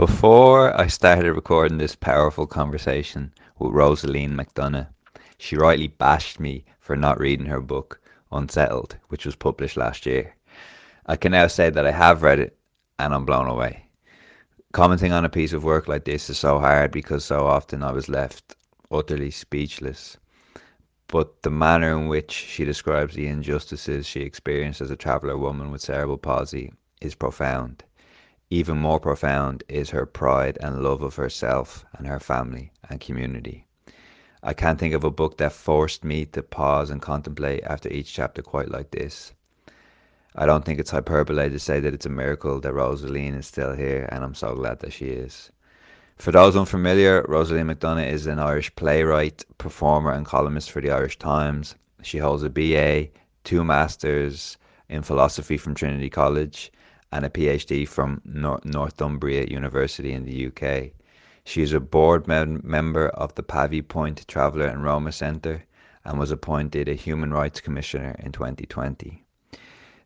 Before I started recording this powerful conversation with Rosaleen McDonagh, she rightly bashed me for not reading her book, Unsettled, which was published last year. I can now say that I have read it and I'm blown away. Commenting on a piece of work like this is so hard because so often I was left utterly speechless. But the manner in which she describes the injustices she experienced as a traveller woman with cerebral palsy is profound. Even more profound is her pride and love of herself and her family and community. I can't think of a book that forced me to pause and contemplate after each chapter quite like this. I don't think it's hyperbole to say that it's a miracle that Rosaleen is still here, and I'm so glad that she is. For those unfamiliar, Rosaleen McDonagh is an Irish playwright, performer, and columnist for the Irish Times. She holds a BA, two Masters in philosophy from Trinity College, and a PhD from Northumbria University in the UK. She is a board member of the Pavy Point Traveller and Roma Centre and was appointed a Human Rights Commissioner in 2020.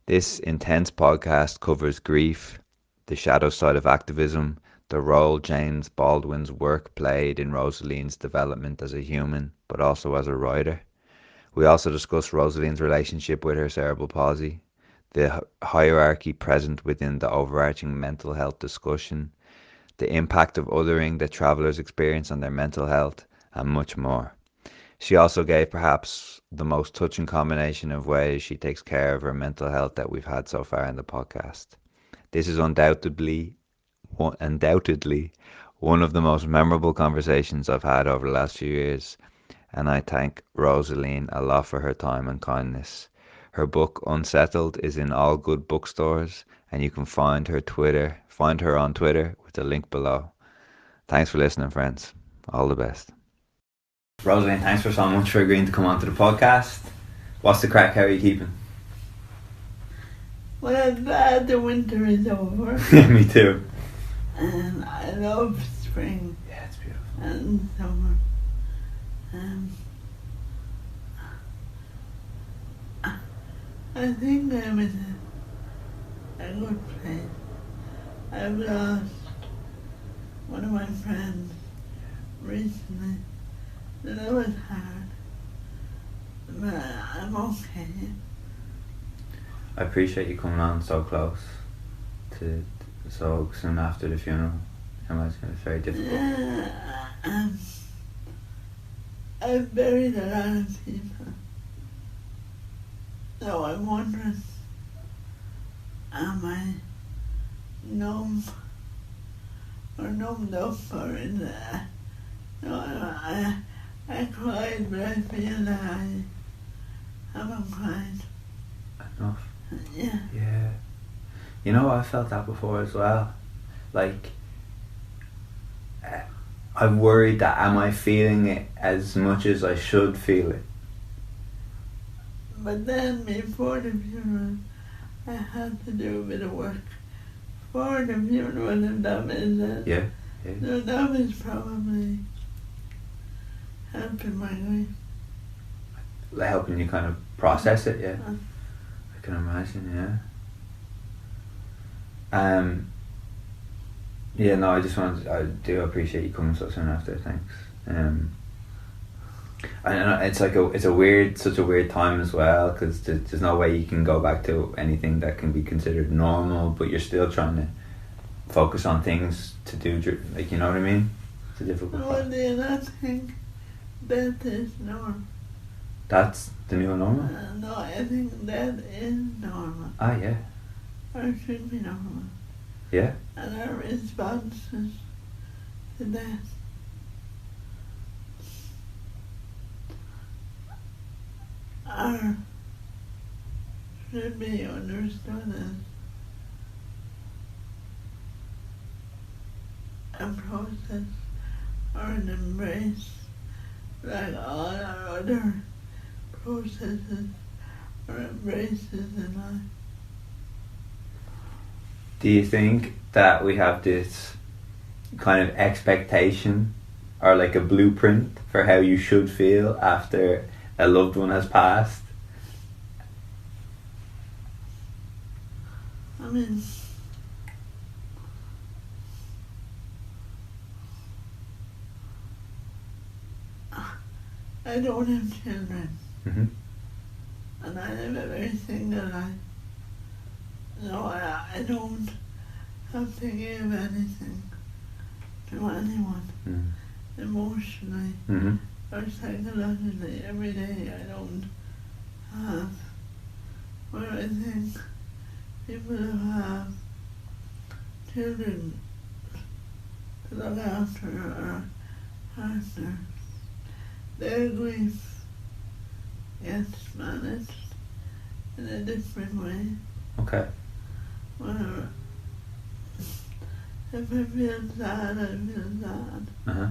This intense podcast covers grief, the shadow side of activism, the role James Baldwin's work played in Rosaleen's development as a human, but also as a writer. We also discuss Rosaleen's relationship with her cerebral palsy, the hierarchy present within the overarching mental health discussion, the impact of othering that travellers experience on their mental health, and much more. She also gave perhaps the most touching combination of ways she takes care of her mental health that we've had so far in the podcast. This is undoubtedly one of the most memorable conversations I've had over the last few years, and I thank Rosaleen a lot for her time and kindness. Her book Unsettled is in all good bookstores, and you can find her on Twitter with the link below. Thanks for listening, friends. All the best. Rosaleen, thanks for so much for agreeing to come onto the podcast. What's the crack? How are you keeping? Well, I'm glad the winter is over. Me too. And I love spring. Yeah, it's beautiful. And summer. I think I'm in a good place. I've lost one of my friends recently. That was hard. But I'm okay. I appreciate you coming on so close to so soon after the funeral. I imagine it was very difficult. Yeah, I've buried a lot of people. So I'm wondering, am I numb or numbed up or in that? No, I cried, but I feel that I haven't cried enough. Yeah. Yeah. You know, I felt that before as well. Like, I'm worried that am I feeling it as much as I should feel it. But then before the funeral, I had to do a bit of work for the funeral, and that is it. Yeah. So that was probably helping my grief. Like helping you kind of process it, yeah. I can imagine, yeah. Yeah, no, I do appreciate you coming so soon after, thanks. I know it's such a weird time as well, because there's no way you can go back to anything that can be considered normal, but you're still trying to focus on things to do, like, you know what I mean? It's a difficult Well, part. do you not think that is normal? That's the new normal? No, I think that is normal. Ah, yeah. Or should be normal. Yeah? And our responses to that are should be understood as a process or an embrace, like all our other processes or embraces in life. Do you think that we have this kind of expectation or like a blueprint for how you should feel after a loved one has passed? I mean, I don't have children. Mm-hmm. And I live a very single life. So I don't have to give anything to anyone, emotionally or psychologically. Every day I don't have. Where I think people who have children to look after or a partner, their grief gets managed in a different way. Okay. Where if I feel sad, I feel sad. Uh-huh.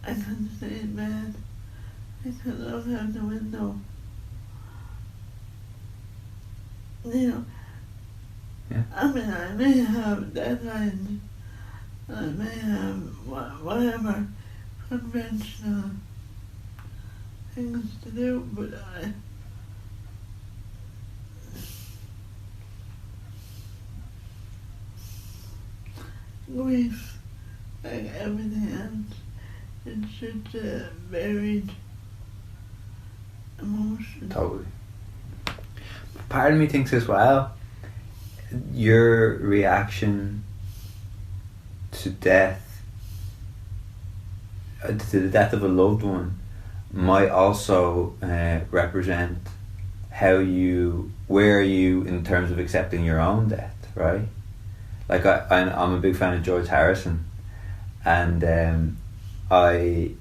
I can stay in bed. I can look out the window. You know, Yeah. I mean, I may have deadlines, and I may have whatever conventional things to do, but grief, like everything else, it's just a buried emotion. Totally. Part of me thinks as well, your reaction to death, to the death of a loved one, might also represent where are you in terms of accepting your own death, right? Like I'm a big fan of George Harrison, and my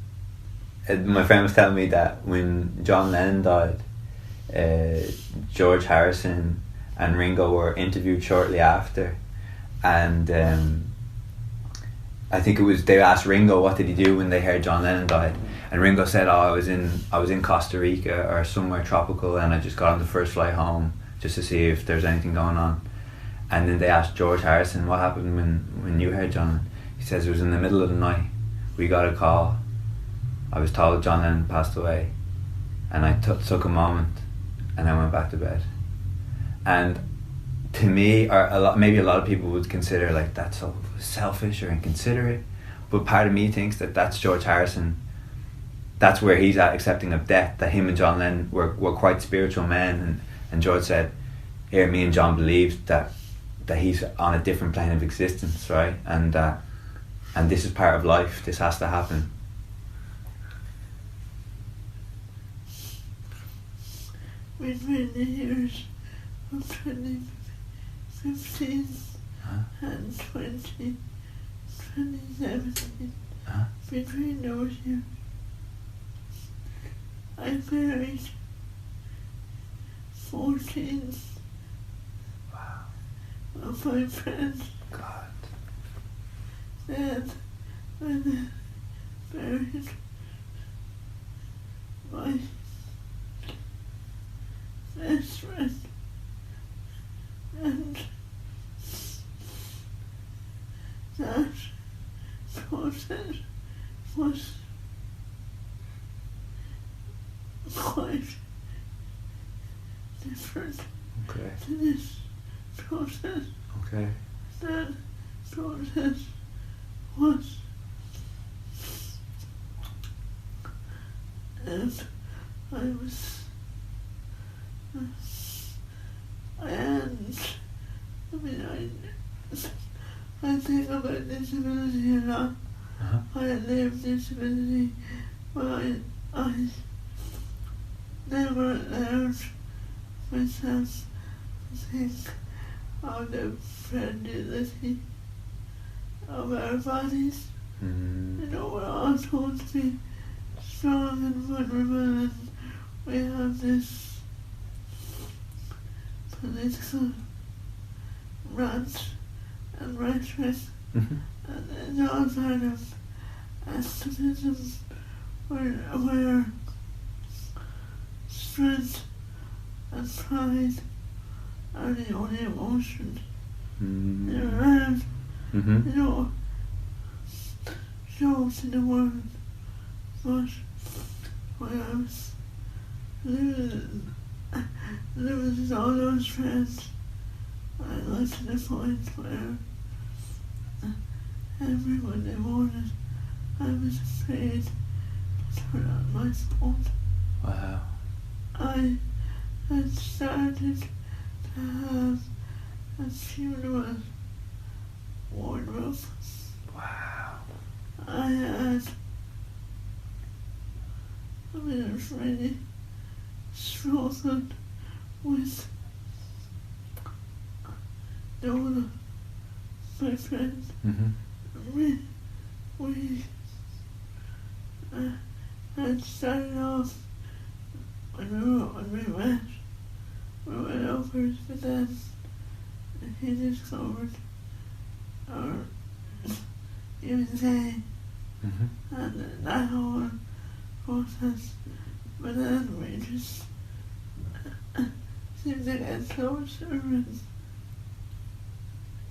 friend was telling me that when John Lennon died, George Harrison and Ringo were interviewed shortly after, and I think they asked Ringo what did he do when they heard John Lennon died, and Ringo said, I was in Costa Rica or somewhere tropical, and I just got on the first flight home just to see if there's anything going on. And then they asked George Harrison, what happened when you heard John? He says, it was in the middle of the night. We got a call. I was told John Lennon passed away, and I took a moment, and I went back to bed. And to me, or maybe a lot of people would consider like that's so selfish or inconsiderate, but part of me thinks that that's George Harrison. That's where he's at, accepting of death. That him and John Lennon were quite spiritual men, and George said, "Here, me and John believe that he's on a different plane of existence, right? And this is part of life. This has to happen." Between the years of 2015 and 2017, between those years, I buried 14 of my friends. God. And I buried my best friend, and that process was quite different to this process. Okay. That process was, and I think about disability a lot. I live disability, but I never allowed myself to think of the fragility of our bodies. You know, we're all told to be strong and vulnerable, and we have this political rant and rhetoric, and it's all part of activism where strength and pride are the only emotions you're around, you know, shown to the world. But when I was losing all those friends, I got to the point where every Monday morning I was afraid to turn on my phone. Wow. I had started to have a funeral wardrobe. Wow. I was really struggled with Donna, my friend. Mm-hmm. We had started off when we met. We went over to them and he discovered our USA Mm-hmm. and that whole process. But then we just seemed to get closer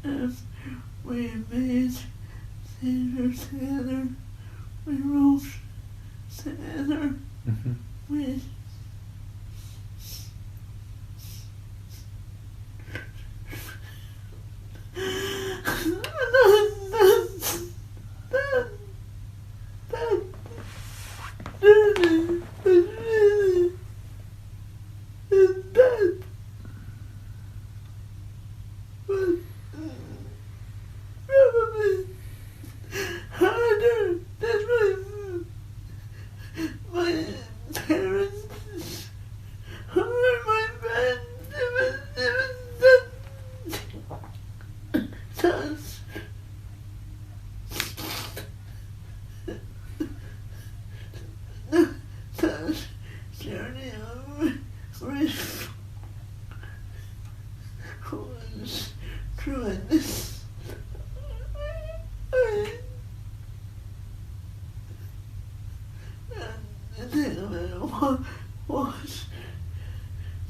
and we made theatre together. We wrote together. Mm-hmm. We harder than my parents or my friends. That journey of grief was tremendous. And the thing about it was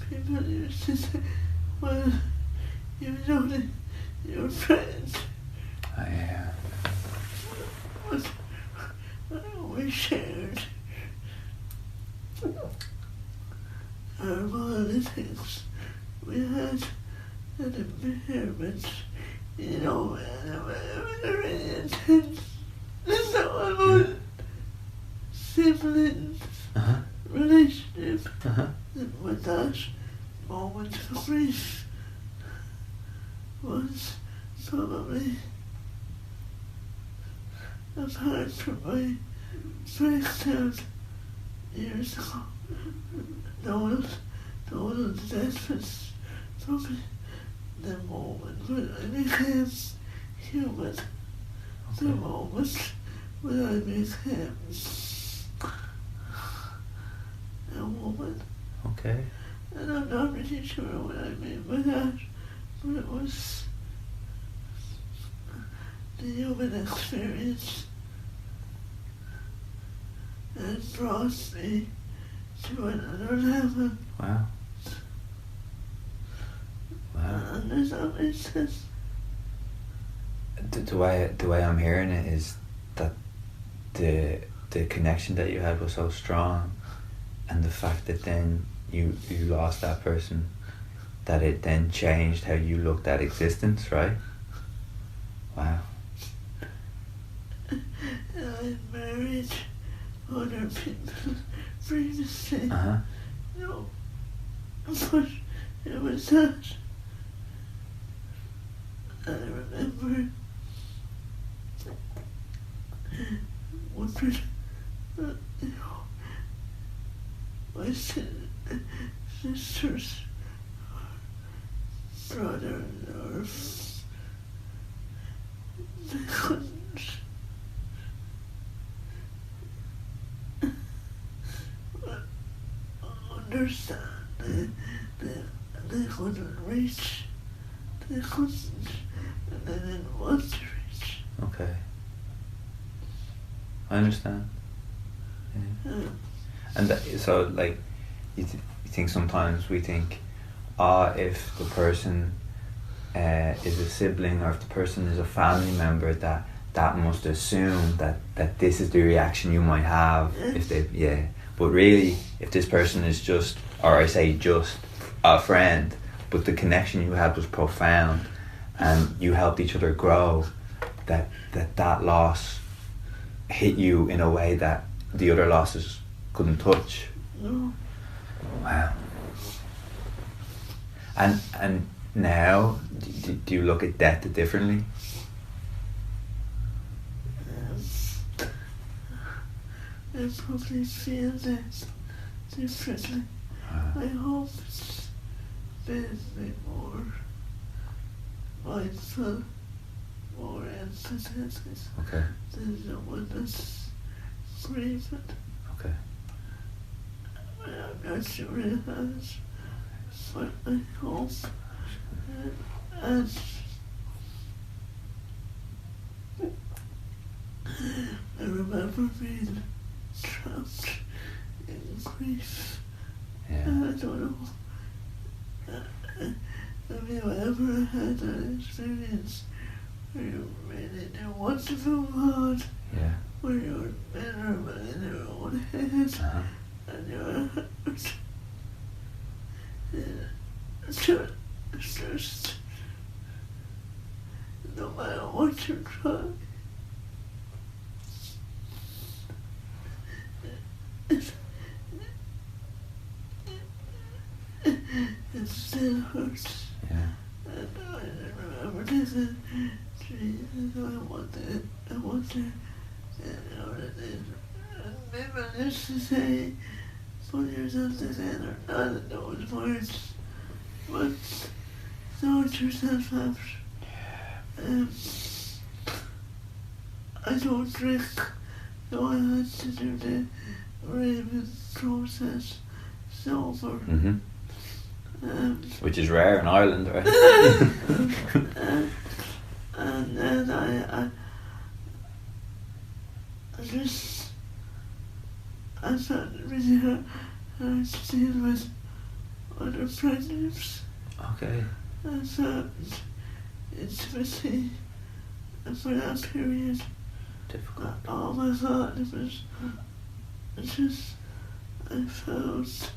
people used to say, well, you know that your friend. Yeah. But we shared our politics. We had an impairment, you know, and it was really intense. So I was siblings Uh-huh. relationship Uh-huh. with that moment of grief was probably apart from my breakdown years ago. Donald's death was probably the moment when I became human. The moment when I became a woman. Okay. And I'm not really sure what I mean by that, but it was the human experience that brought me to another level. Wow. Wow. And does that make sense? The way I'm hearing it is that the connection that you had was so strong, and the fact that then you lost that person, that it then changed how you looked at existence, right? Wow. I married other people previously. Uh-huh. No, but it was that. I remember one person, my sister's brother or they couldn't understand. They couldn't reach. They couldn't, and they didn't want to reach. Okay. I understand. Yeah. And so, like, you think sometimes we think, if the person is a sibling, or if the person is a family member, that must assume that this is the reaction you might have if they, yeah. But really, if this person is just, or I say just, a friend, but the connection you had was profound, and you helped each other grow, that loss hit you in a way that the other losses couldn't touch. No. Wow. And now, do you look at death differently? I probably feel that differently. I hope it's made me more mindful, more empathetic Okay. than someone that's grieving. Okay. I'm not sure it has, but I hope. And I remember being trapped in grief. Yeah. And I don't know. Have you ever had that experience where you really do want to move on? Yeah. Where you're miserable in your own head and you're hurt. It's just no matter what you try, it still hurts. Yeah. And I remember thinking, Jesus, I want it, and people used to say, put yourself together, not in those words, but sort yourself out. I don't drink, so I had to do the grieving process sober. Mm-hmm. Which is rare in Ireland, right? And then I found it really hard to deal with other friendships. Okay. I found intimacy for that period. Difficult. Oh my God, it was just, I felt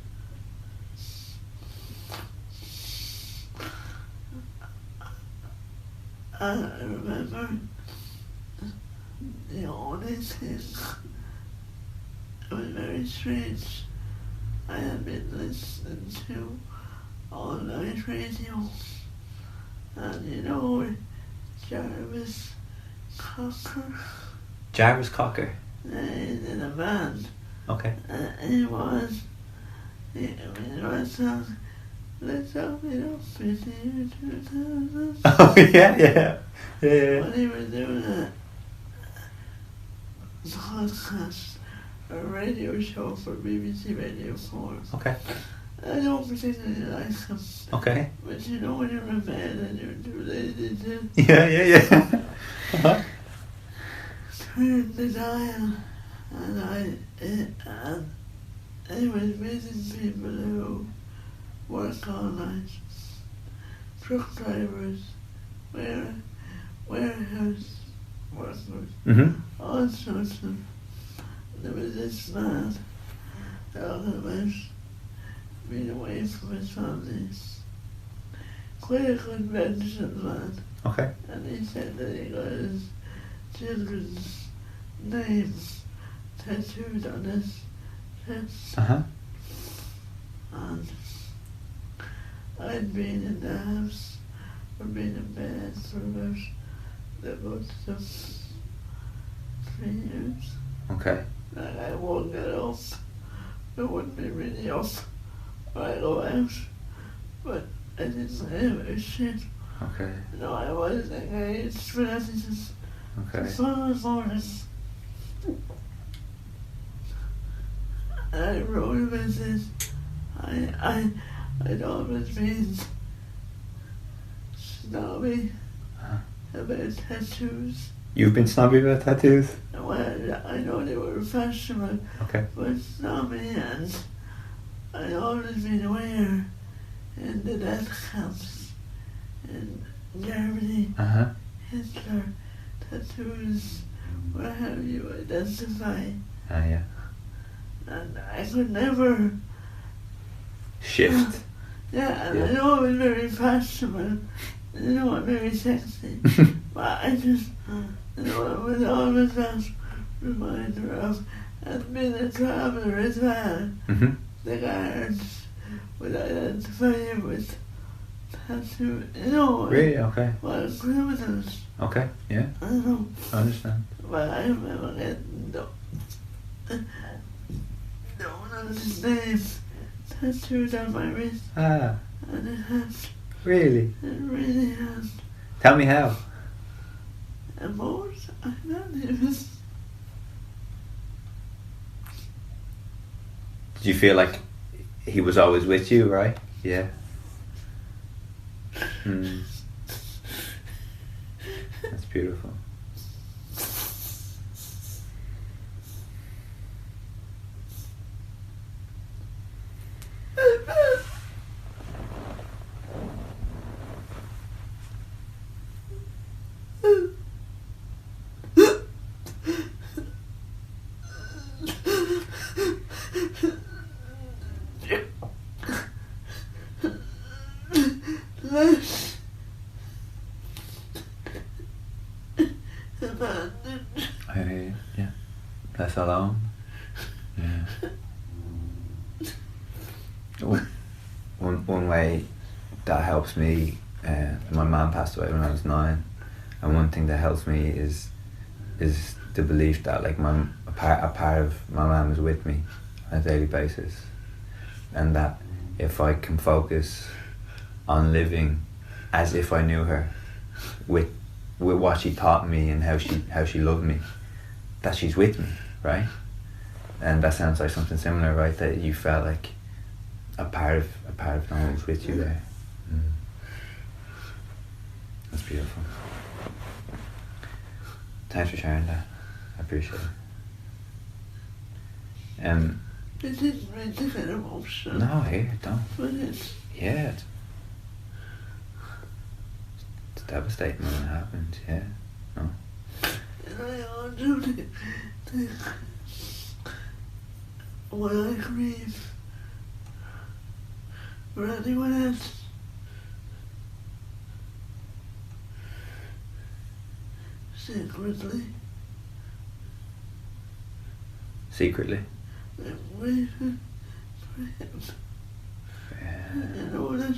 I remember the only thing, it was very strange. I had been listening to all night radio, and you know, Jarvis Cocker. Jarvis Cocker. He's in a band. Okay. He was song, Let's Open It Up in the Year 2000. Oh, yeah. When he was doing a podcast, a radio show for BBC Radio 4. Okay. I don't particularly like him. Okay. But you know when you're in bed and you're too lazy to Yeah. turn the dial, and I was meeting people who work all night, truck drivers, warehouse workers, all sorts of. There was this man talking about being away from his family. Quite a conventional man. Okay. And he said that he got his children's names tattooed on his chest. And I'd been in the house or been in bed for about the most of 3 years. Okay. And I won't get up. It wouldn't be really up when I go out. But I didn't give a shit. Okay. No, I was engaged, but I just Okay. followed morning. I wrote a message. I'd always been snobby about tattoos. You've been snobby about tattoos? Well, I know they were fashionable, Okay. but snobby, and I'd always been aware in the death camps in Germany, Hitler, tattoos were how you identify. Yeah. And I could never Shift. Yeah, and Yeah. I know it was very fashionable, I know it very sexy, but I just, it was always that reminder of and being a traveller as well. The guards would identify you with tattoo, Really? Okay. Well, criminals. Okay, yeah. I know. I understand. But I remember getting his name tattooed on my wrist. Ah. And it had. Really? It really had. Tell me how. Emotion. I don't even. Did you feel like he was always with you, right? Yeah. That's beautiful. Yeah. Less alone. Yeah. One way that helps me, my mum passed away when I was 9, and one thing that helps me is the belief that like a part of my mum is with me on a daily basis, and that if I can focus on living as if I knew her, with what she taught me and how she loved me, that she's with me, right? And that sounds like something similar, right? That you felt like a part of no one was with you there. That's beautiful. Thanks for sharing that. I appreciate it. It didn't really get emotional. No, here, don't. But it's. Yeah. It's devastating when it happens, yeah. No. And I also think when I grieve for anyone else, secretly, I'm grieving for him. Yeah. I know that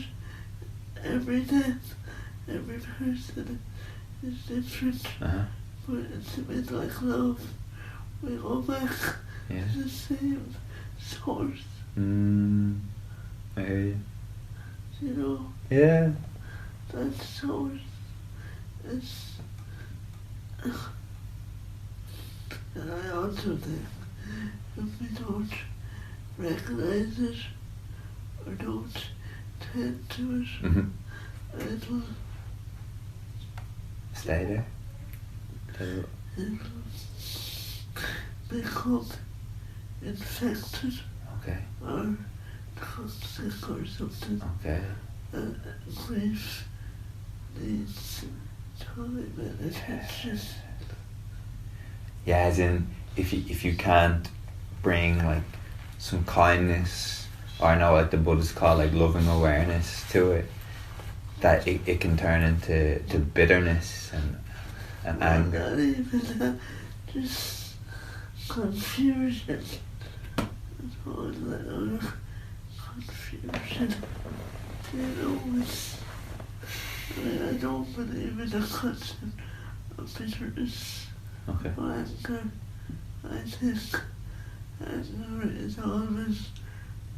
every death, every person is different, but it's a bit like love. We go back to the same source. I hear you. You know? Yeah. That source is. And I also think if we don't recognize it or don't tend to it, it'll stay there. It'll become infected. Okay. Or toxic or something. Okay. And grief needs time and attention. Yeah, as in, if you can't bring like some kindness, or I know like the Buddhists call like loving awareness to it, that it can turn into bitterness and anger. Not even that, just confusion. It's all that confusion. You know, I don't believe in the concept of bitterness. Okay. Or anger. I think anger is always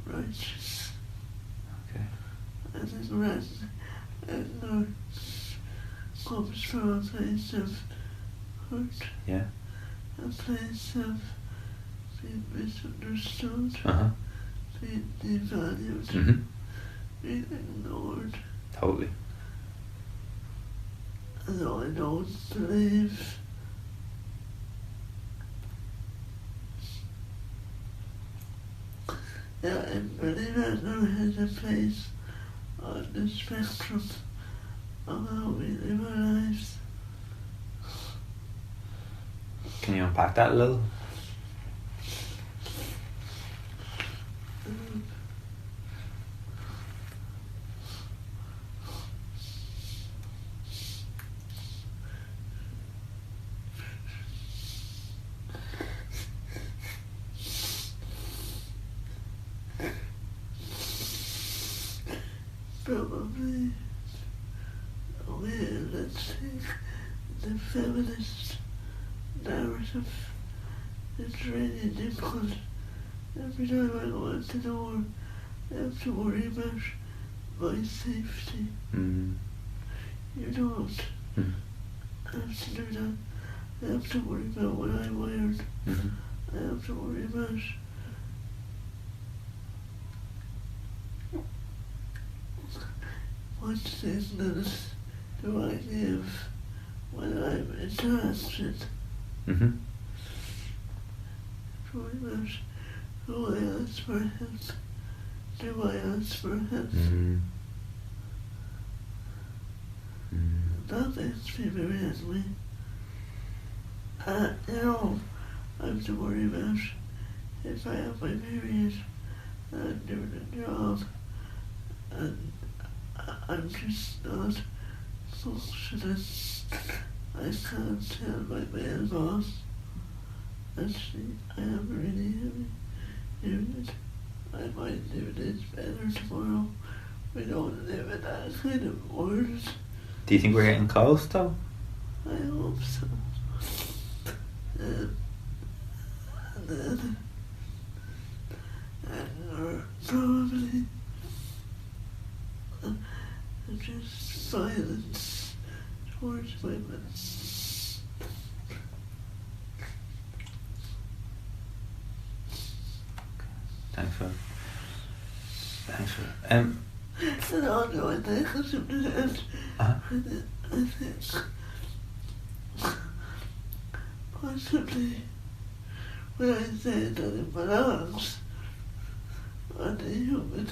righteous. Okay. I think anger comes from a place of hurt. Yeah. A place of being misunderstood. Being devalued. Being ignored. Totally. Although I don't believe I believe anger has a place on the spectrum of how we live our lives. Can you unpack that a little? Probably. Okay, let's take the feminist narrative. It's really difficult. Every time I go out the door, I have to worry about my safety. Mm. You don't have to do that. I have to worry about what I wear. Mm-hmm. I have to worry about what signals do I give when I'm interested. Mm-hmm. Worry about who I ask for help. Do I ask for help? Mm-hmm. That makes me very angry. You know, I have to worry about if I have my period and I'm doing a job and I'm just not functioning. I can't tell my male boss. Actually, I am really heavy period. I might do this better tomorrow. We don't live in that kind of world. Do you think we're getting close though? I hope so. And then anger, probably. Just violence towards women. Thanks for. And ongoing things of that. I think possibly when I say that it belongs on the human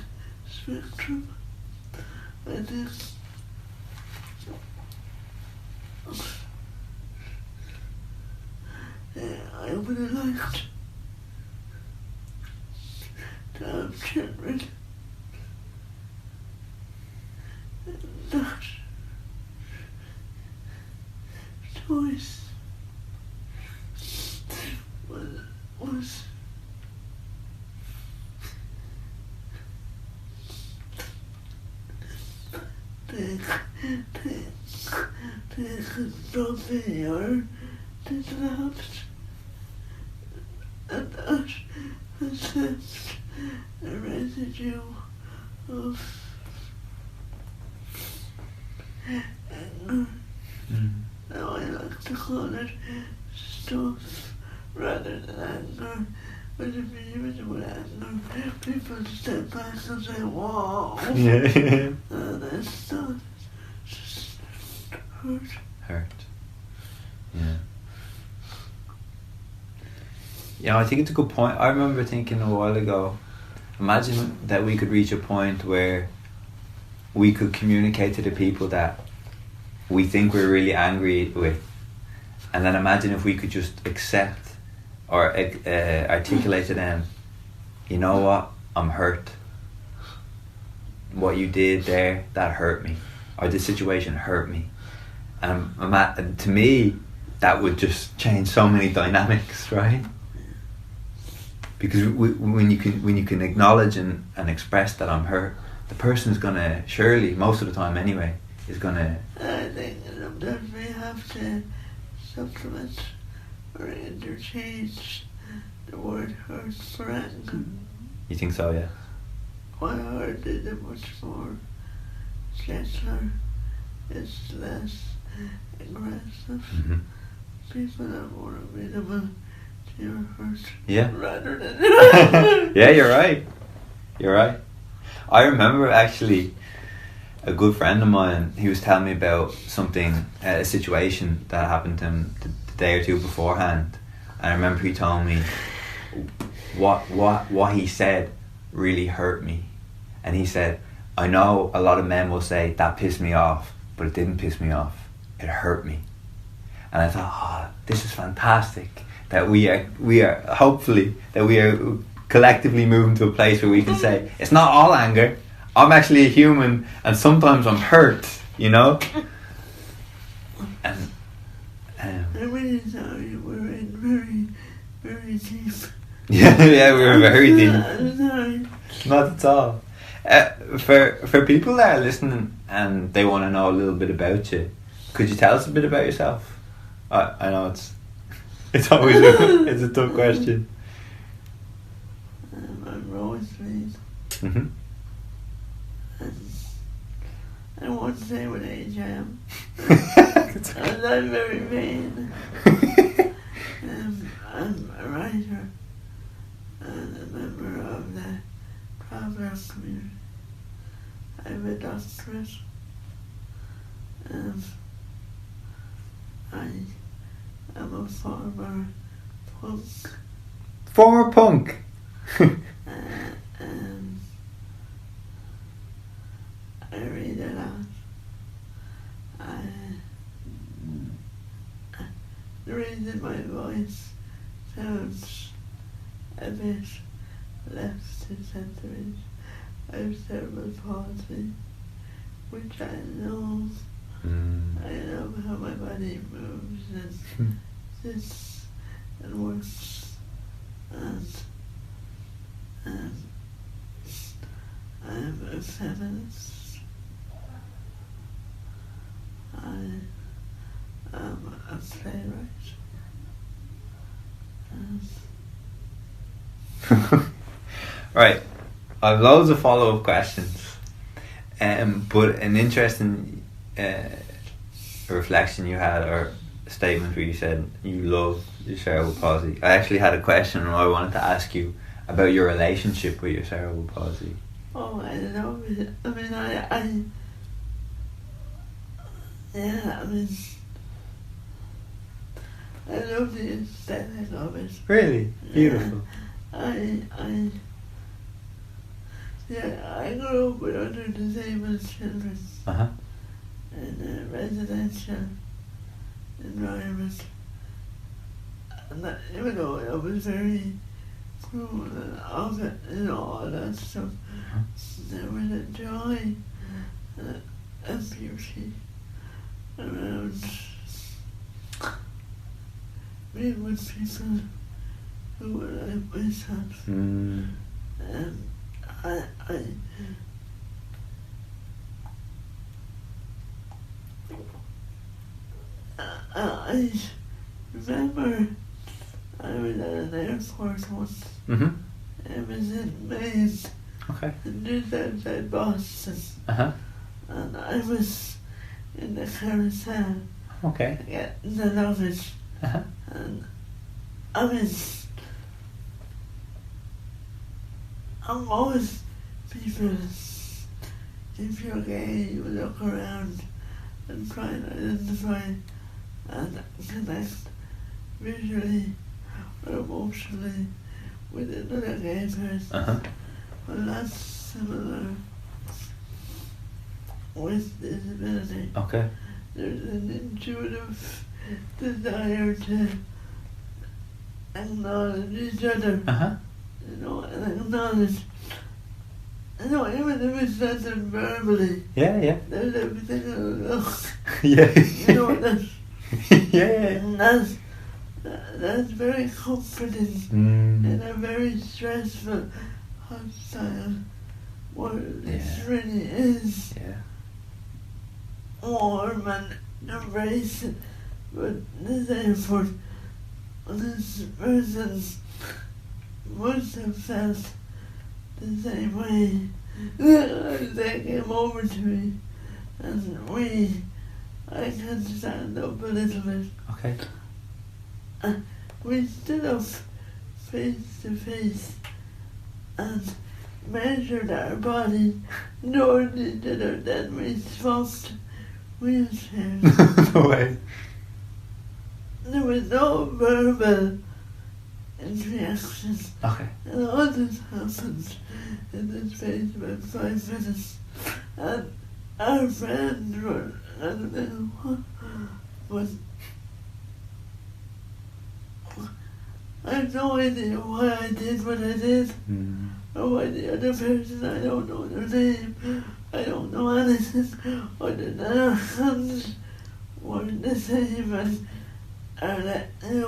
spectrum, I think I would have liked to have children. That choice was take a trophy or developed and that has left a residue of anger. Now I like to call it stuff rather than anger. But if you use the word anger, people step back and say, whoa. Yeah. That's not just hurt. Hurt. Yeah. Yeah, I think it's a good point. I remember thinking a while ago, imagine that we could reach a point where we could communicate to the people that we think we're really angry with, and then imagine if we could just accept or articulate to them, you know what, I'm hurt. What you did there, that hurt me, or this situation hurt me, and to me that would just change so many dynamics, right? Because when you can acknowledge and express that I'm hurt, the person is gonna, surely most of the time anyway, is gonna. I think that we have to supplement or interchange the word hurt for anger. You think so? Yeah. My heart is a much more gentler, it's less aggressive. Mm-hmm. People are more amenable to your hurt. Yeah. Rather than Yeah, you're right. You're right. I remember actually a good friend of mine, he was telling me about something, a situation that happened to him the day or two beforehand. And I remember he told me what he said really hurt me. And he said, I know a lot of men will say that pissed me off, but it didn't piss me off. It hurt me. And I thought, this is fantastic. That we are hopefully that we are collectively moving to a place where we can say, it's not all anger. I'm actually a human, and sometimes I'm hurt, you know? And I'm really sorry, we're in very, very deep. yeah, we were very deep. I'm sorry. Not at all. For people that are listening and they want to know a little bit about you, could you tell us a bit about yourself? I know it's always it's a tough question. I'm Rosaleen. Mm-hmm. I won't say what age I am. And I'm very vain. I'm a writer and a member of the traveller community. I have a doctorate and I am a former punk. Former punk. I read a lot. The reason my voice sounds a bit left to center is I have cerebral palsy, which I know. I know how my body moves and sits and works, and I'm a feminist. I am a playwright. Right, I've loads of follow-up questions, but an interesting reflection you had, or statement where you said you love your cerebral palsy. I actually had a question and I wanted to ask you about your relationship with your cerebral palsy. Oh, I love it. I mean, I love the aesthetic of it. Really? Beautiful. I grew up with other disabled children in a residential environment. And that, even though it was very cruel and awful, all that stuff, there was a joy and a beauty around being with people who were like myself. I remember I was at an airport once. It was in Maine. Okay. Just outside Boston. And I was in the carousel. Okay. Getting the luggage. And I mean, most people, if you're gay, you look around and try and identify and connect visually or emotionally with another gay person. Well, that's similar with disability. Okay. There's an intuitive desire to acknowledge each other, and acknowledge, even if it's not done verbally. Yeah. There's everything in the look. Yeah. And that's very comforting in a very stressful, hostile world. Yeah. It really is. Yeah. Warm and embracing, but this effort, this person must have felt the same way. They came over to me, and I can stand up a little bit. Okay. We stood up face to face and measured our body, knowing each other, then we swapped wheelchairs. No way. There was no verbal interaction. Okay. And all this happened in the space of about 5 minutes. And our friends were, I don't know what, but I have no idea why I did what I did. Or why the other person, I don't know their name. I don't know anything other than our hands were the same, and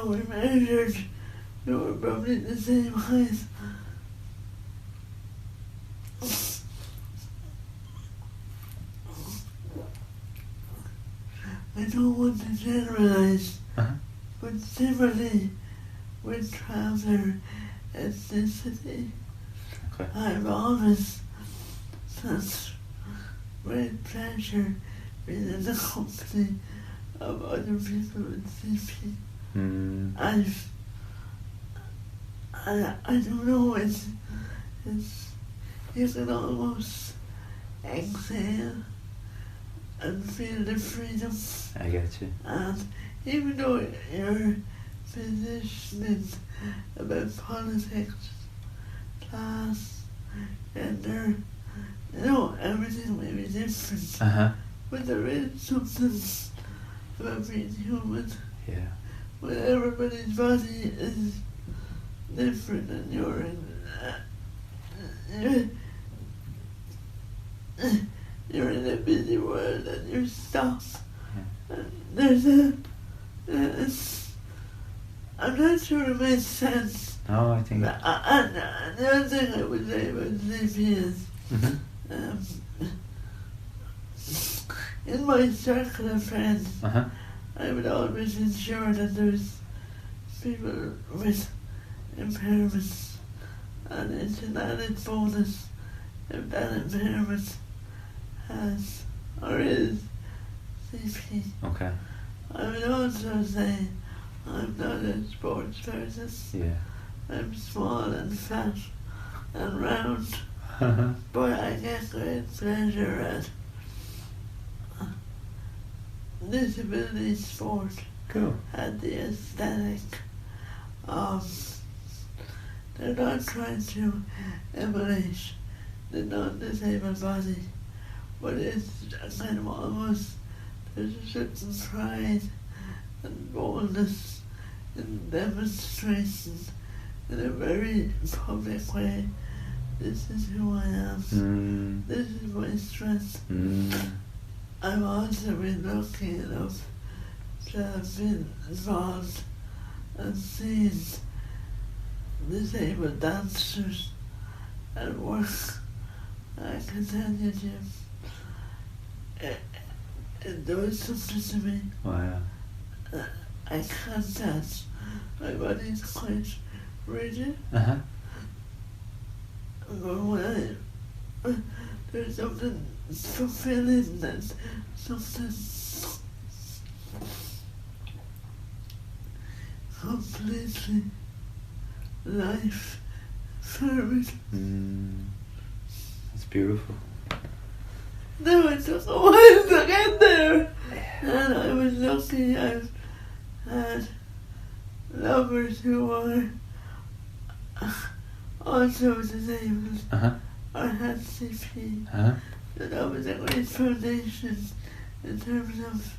we measured, we were probably the same height. I don't want to generalize, Uh-huh. but similarly with traveller ethnicity, Okay. I've always felt great pleasure being in the company of other people with CP. I don't know, it's, you can almost exhale and feel the freedom. I get you. And even though your position about politics, class, gender, everything may be different. Uh-huh. But there is something about being human. Yeah. When everybody's body is different and you're in a busy world and you're stuck. Yeah. And there's I'm not sure it makes sense. No, I think... And the other thing I would say about CP is, in my circle of friends, Uh-huh. I would always ensure that there's people with impairments, and it's an added bonus if that impairment has or is CP. Okay. I would also say I'm not a sports person. Yeah. I'm small and fat and round, Uh-huh. but I get great pleasure at disability sport. Cool. And the aesthetic of they're not trying to emulate the non-disabled body, but it's kind of almost, there's a certain pride and boldness in demonstration in a very public way. This is who I am. This is my strength. I've also been lucky enough to have been involved and seen disabled dancers at work. I can tell you, Jim, it does something to me. Wow. I can't dance. My body's quite rigid. Uh-huh. But when there's something fulfilling, there's something completely life affirming. That's beautiful. Now it took a while to get there, and I was lucky. I've had lovers who were also disabled Uh-huh. or had CP. Uh-huh. So that was a great foundation in terms of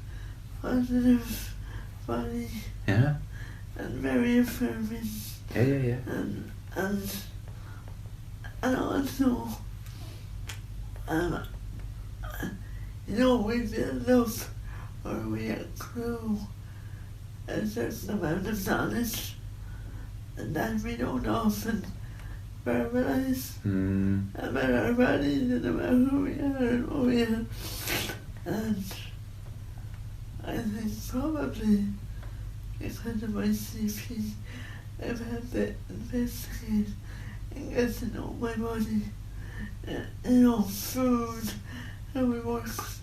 positive body Yeah. and very affirming. Yeah. And also, we build up or we accrue a certain amount of knowledge, and that we don't often verbalize about our bodies and about who we are and what we are. And I think probably because of my CP, I've had to investigate and get to know my body, food, how it works,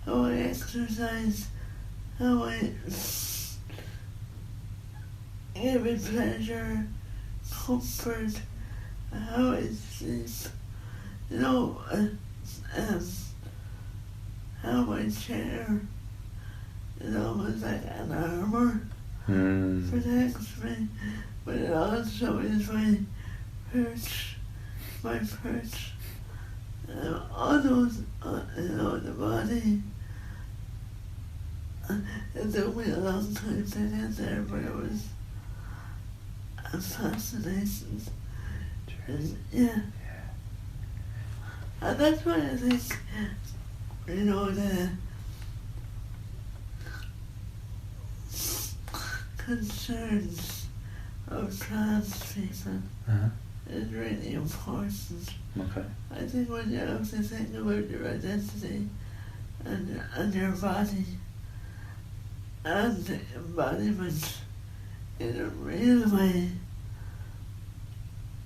how I exercise, how I give it pleasure, comfort, how I sleep, how my chair is almost like an armor, protects me, but it also is my perch, all those, the body. It took me a long time to get there, but it was a fascination. Yeah. And that's why I think, the concerns of trans people is really important. Okay. I think when you have to think about your identity and your body, and embodiment in a real way.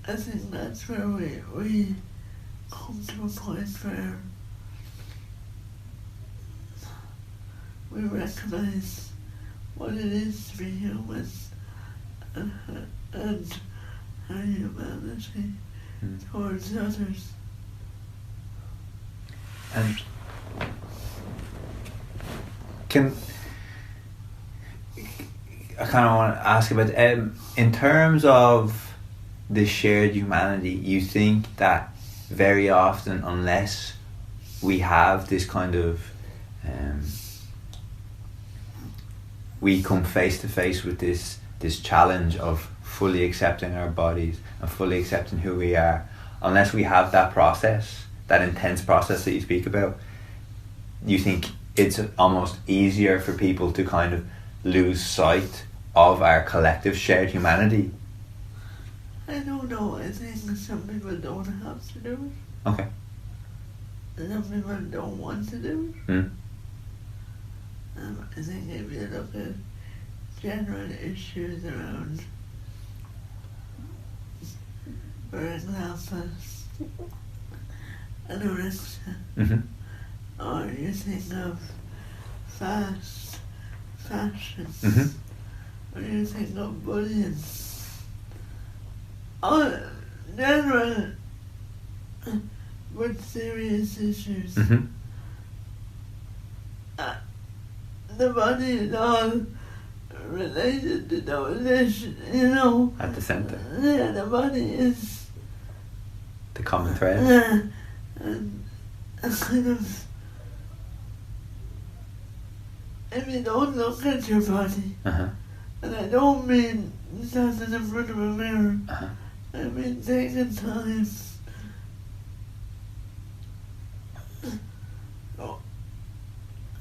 I think that's where we come to a point where we recognise what it is to be human and our humanity towards others. And I kind of want to ask about in terms of the shared humanity, you think that very often, unless we have this kind of we come face to face with this challenge of fully accepting our bodies and fully accepting who we are, unless we have that process, that intense process that you speak about, you think it's almost easier for people to kind of lose sight of our collective shared humanity? I don't know. I think some people don't have to do it. Okay. Some people don't want to do it. Mm. I think if you look at general issues around, for example, anorexia, or you think of fast fashion, or you think of bullying, all general but serious issues. The body is all related to those issues, you know. At the centre. Yeah, the body is the common thread. And a kind of, if you don't look at your body, and I don't mean standing in front of a mirror, I mean taking time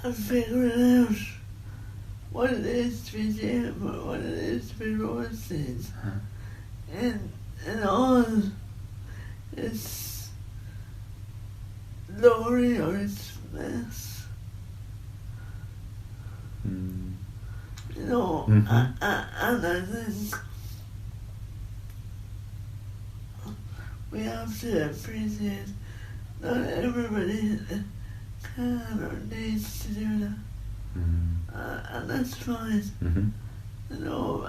and figuring out what it is to be Jim or what it is to be Rosaleen in all its glory or its mess. You know, and I think we have to appreciate not everybody can or needs to do that. And that's fine. You know,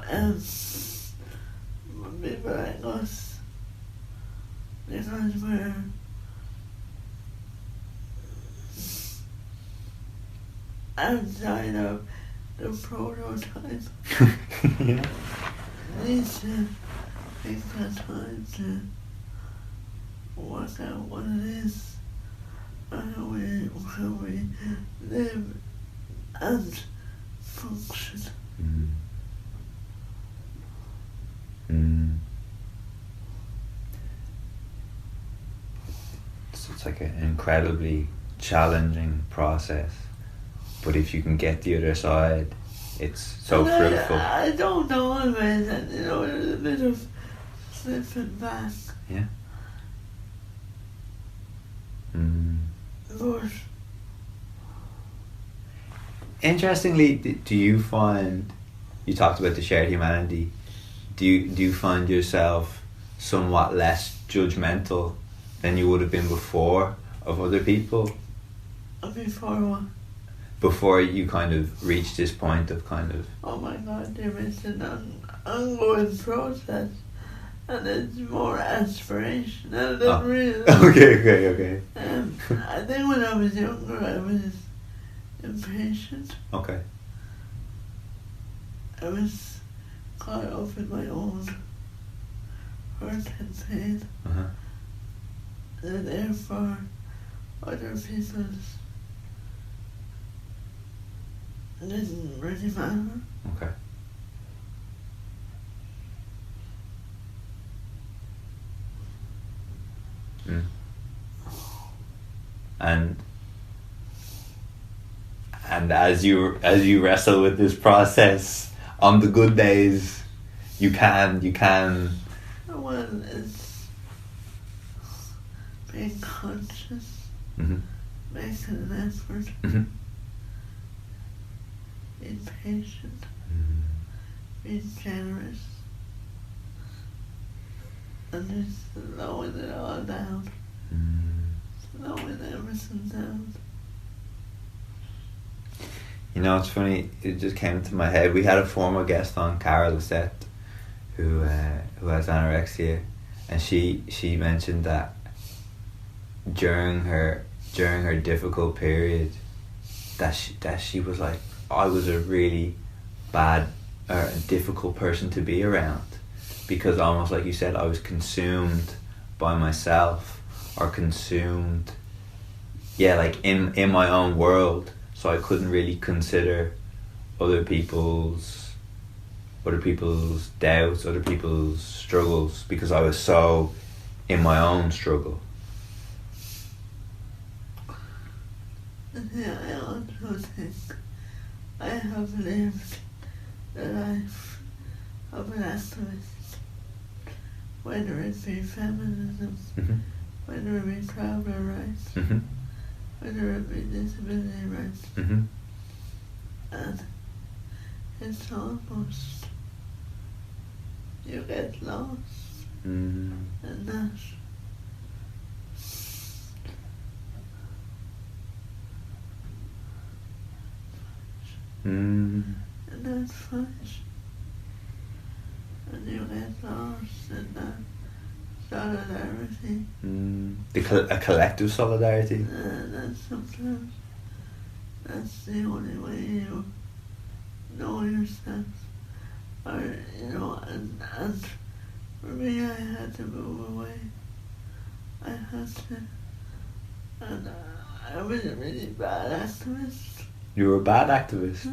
people like us, because we're outside of the prototype. Yeah. Needs to take that time to work out what it is, how we live and function. So it's like an incredibly challenging process, but if you can get the other side, it's so fruitful. I don't know always, and you know, there's a bit of slipping back. Yeah. But interestingly, do you find, you talked about the shared humanity, do you find yourself somewhat less judgmental than you would have been before of other people? Before what? Before you kind of reached this point of kind of... Oh my God, there is an ongoing process, and it's more aspirational than real. Okay. I think when I was younger, I was impatient. Okay. I was caught up in my own hurt and pain. And therefore, other people's didn't really matter. Okay. And as you wrestle with this process, on the good days, you can. Well, it's being conscious, making an effort. Each being patient, being generous, and just slowing it all down, slowing everything down. You know, it's funny, it just came into my head. We had a former guest on, Carol Lisette, who has anorexia, and she mentioned that during her difficult period, that she was like, I was a really bad or a difficult person to be around, because almost like you said, I was consumed by myself, or consumed, like in my own world. So I couldn't really consider other people's doubts, other people's struggles, because I was so in my own struggle. Yeah, I also think I have lived the life of an activist, whether it be feminism, whether it be traveler rights, whether it be disability rights, and it's almost, you get lost in that. In that fight, and you get lost in that solidarity. A collective solidarity. And sometimes that's the only way you know yourself. Or, and for me, I had to move away. I had to. And I was a really bad activist. You were a bad activist?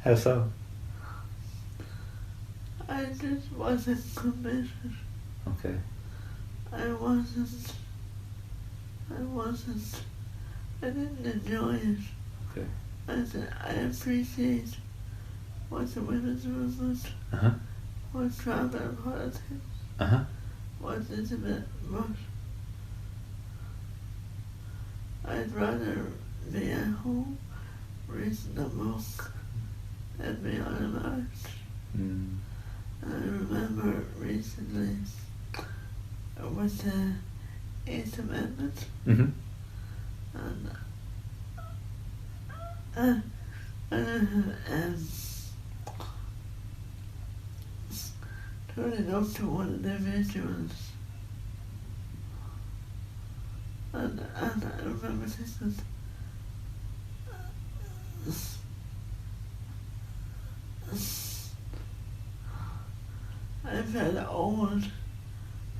How so? I just wasn't committed. Okay. I didn't enjoy it. Okay. I appreciate what the women's movement, what travel politics, what intimate, but I'd rather be at home reading a book than be on a march. And I remember recently with the 8th Amendment, and turning up to one of the vigils, and I remember thinking, I felt old.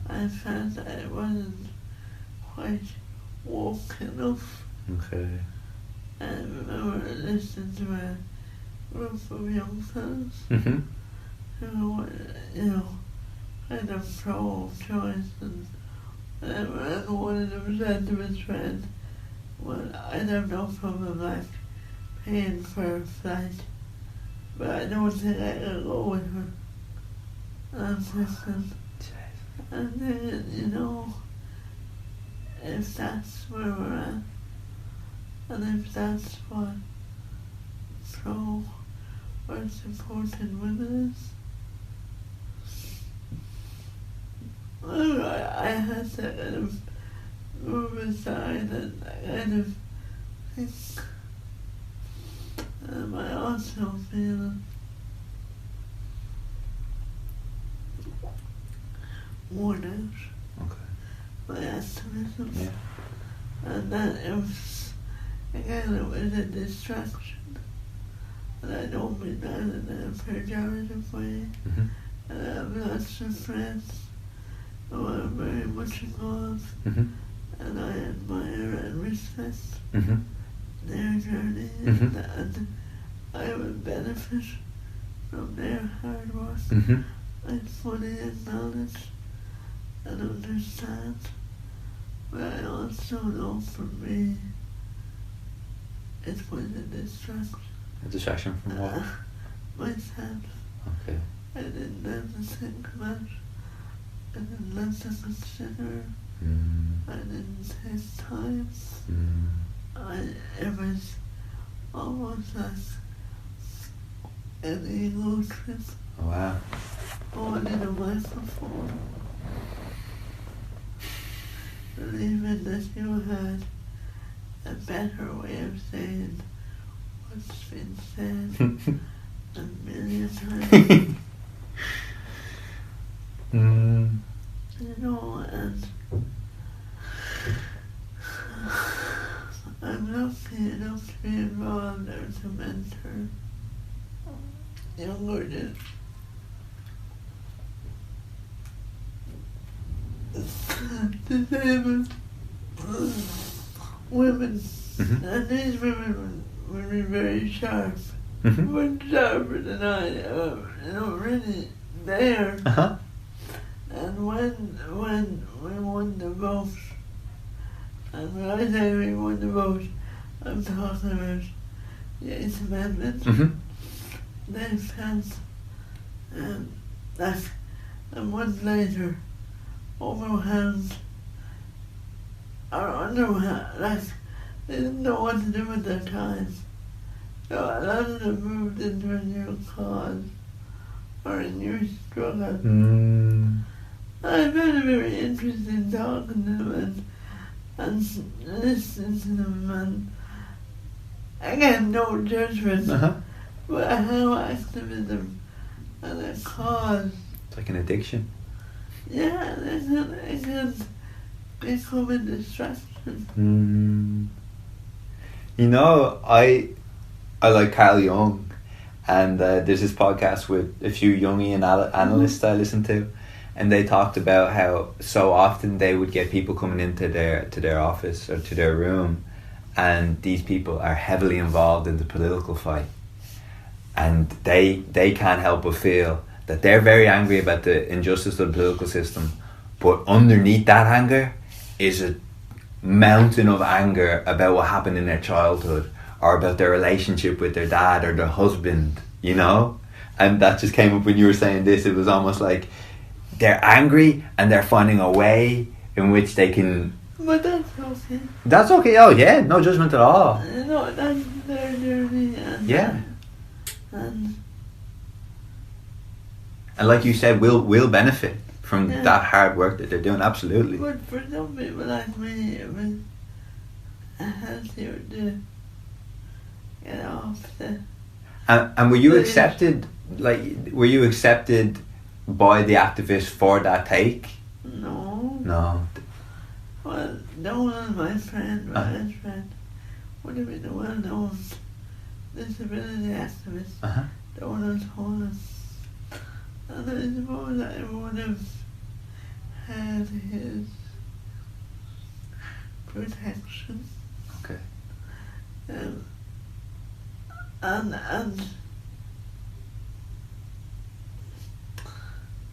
I felt I wasn't quite woke enough. Okay. I remember listening to a group of young fellas who were, kind of pro-choice, and whenever one of them said to his friend, well, I'd have no problem like paying for a flight, but I don't think I can go with her. And I'm thinking, and then, if that's where we're at, and if that's what pro or supporting women is, well, I had to kind of move aside and kind of think, I also feel worn out by activism, and that it was, again, it was a distraction, and I don't mean that in a pejorative way, and I have lots of friends who are very much involved, and I admire and respect their journey, and I would benefit from their hard work. I fully acknowledge and understand, but I also know for me it was a distraction. A distraction from what? Myself. Okay. I didn't have to think about it. I didn't have to consider. I didn't take time. It was almost like an ego trip. Oh, wow. Holding a microphone. Believing that you had a better way of saying what's been said a million times. You know, and I'm lucky enough to be involved as a mentor. Younger than disabled women. And these women would be very sharp. Much sharper than I am, really there. And when we won the vote, and when I say we won the vote, I'm talking about the 8th Amendment. They passed, like a month later, overwhelmed, or underwhelmed, like they didn't know what to do with their time. So a lot of them moved into a new cause or a new struggle. I found it very interesting talking to them and listening to them, and again, no judgment, but how activism and a cause. It's like an addiction. Yeah, it can become a distraction. You know, I like Carl Jung, and there's this podcast with a few Jungian analysts I listen to, and they talked about how so often they would get people coming into their office or to their room, and these people are heavily involved in the political fight, and they can't help but feel that they're very angry about the injustice of the political system, but underneath that anger is a mountain of anger about what happened in their childhood, or about their relationship with their dad or their husband, you know? And that just came up when you were saying this. It was almost like they're angry and they're finding a way in which they can... But that's okay. That's okay, oh yeah, no judgment at all. No, that's their journey. And like you said, we'll benefit from that hard work that they're doing, absolutely. But for some people like me, it was healthier to get off the... And were you accepted, by the activists for that take? No. No. Well, no one, my friend, my best friend, would have been a well-known disability activist. The one who told us. And I suppose I would have had his protection. Okay. And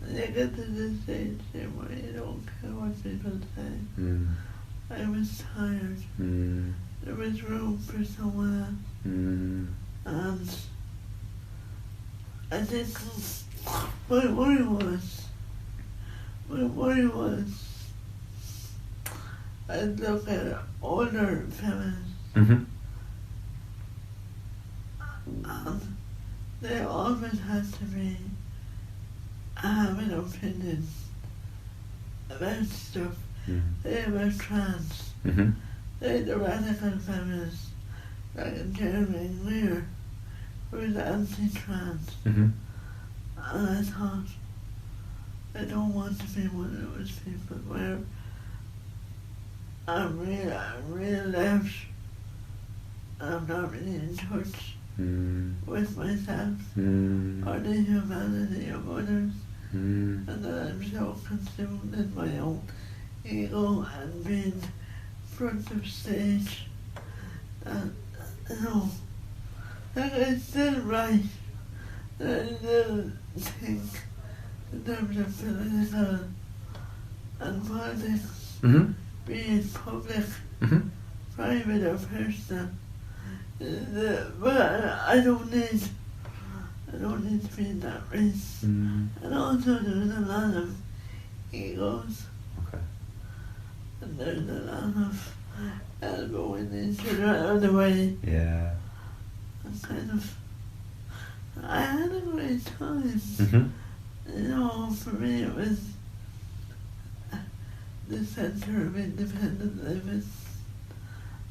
you get to this stage where you don't care what people say. I was tired. There was room for someone else. And I think my worry was I'd look at older feminists and they always had to be having opinions about stuff. They were trans. They the radical feminists like Jeremy Greer, who was anti-trans. And I thought, I don't want to be one of those people where I'm real left. I'm not really in touch with myself or the humanity of others, and that I'm so consumed in my own ego and being front of stage that, that I still write, that I still think in terms of political and politics, be it public, private or personal. But I don't need to be in that race. And also there's a lot of egos. Okay. And there's a lot of elbowing each other out of the way. Yeah. And kind of I had a great time. You know, for me it was the centre of independent living,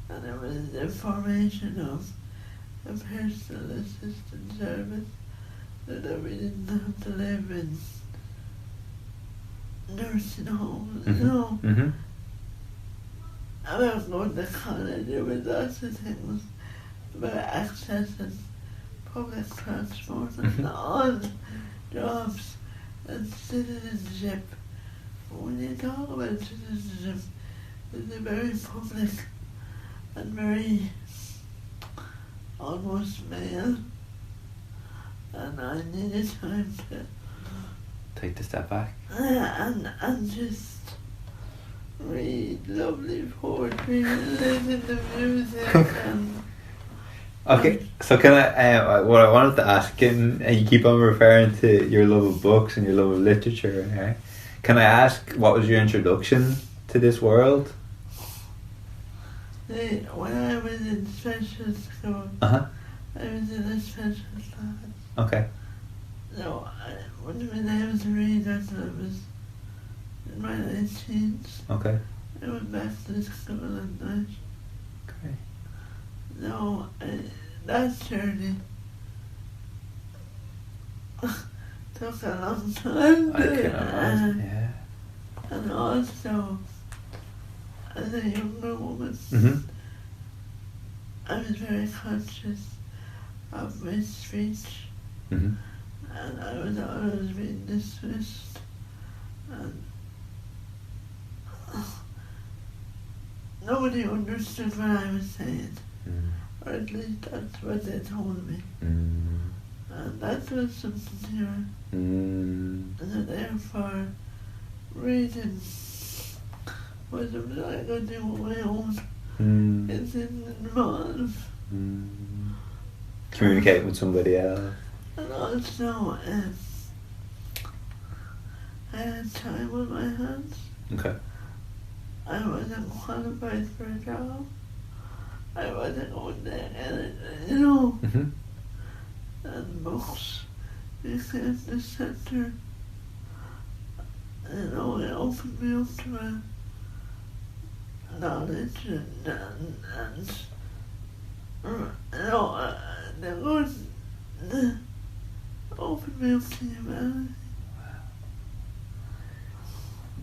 and it was the formation of a personal assistant service so that we didn't have to live in nursing homes, you know. About going to college, there was lots of things about accessing public transport and all jobs and citizenship. When you talk about citizenship, it's a very public and very almost male, and I needed time to take the step back and just read lovely poetry and listen to music and okay, so can I what I wanted to ask, and you keep on referring to your love of books and your love of literature, can I ask what was your introduction to this world? When I was in special school, I was in a special class. Okay. No, I wouldn't have been able to read until I was in my 19s. Okay. I went back to school at night. Okay. No, that journey took a long time. I can imagine, yeah. And also, as a younger woman, I was very conscious of my speech, and I was always being dismissed, and nobody understood what I was saying, or at least that's what they told me, and that was something to learn. And therefore, reading was something I could do on my own. It didn't involve communicate with somebody else. And also, I had time on my hands. Okay. I wasn't qualified for a job. I wasn't going there, and, you know. And books became the center. You know, it opened me up to a knowledge and you know, the good opened me up to humanity.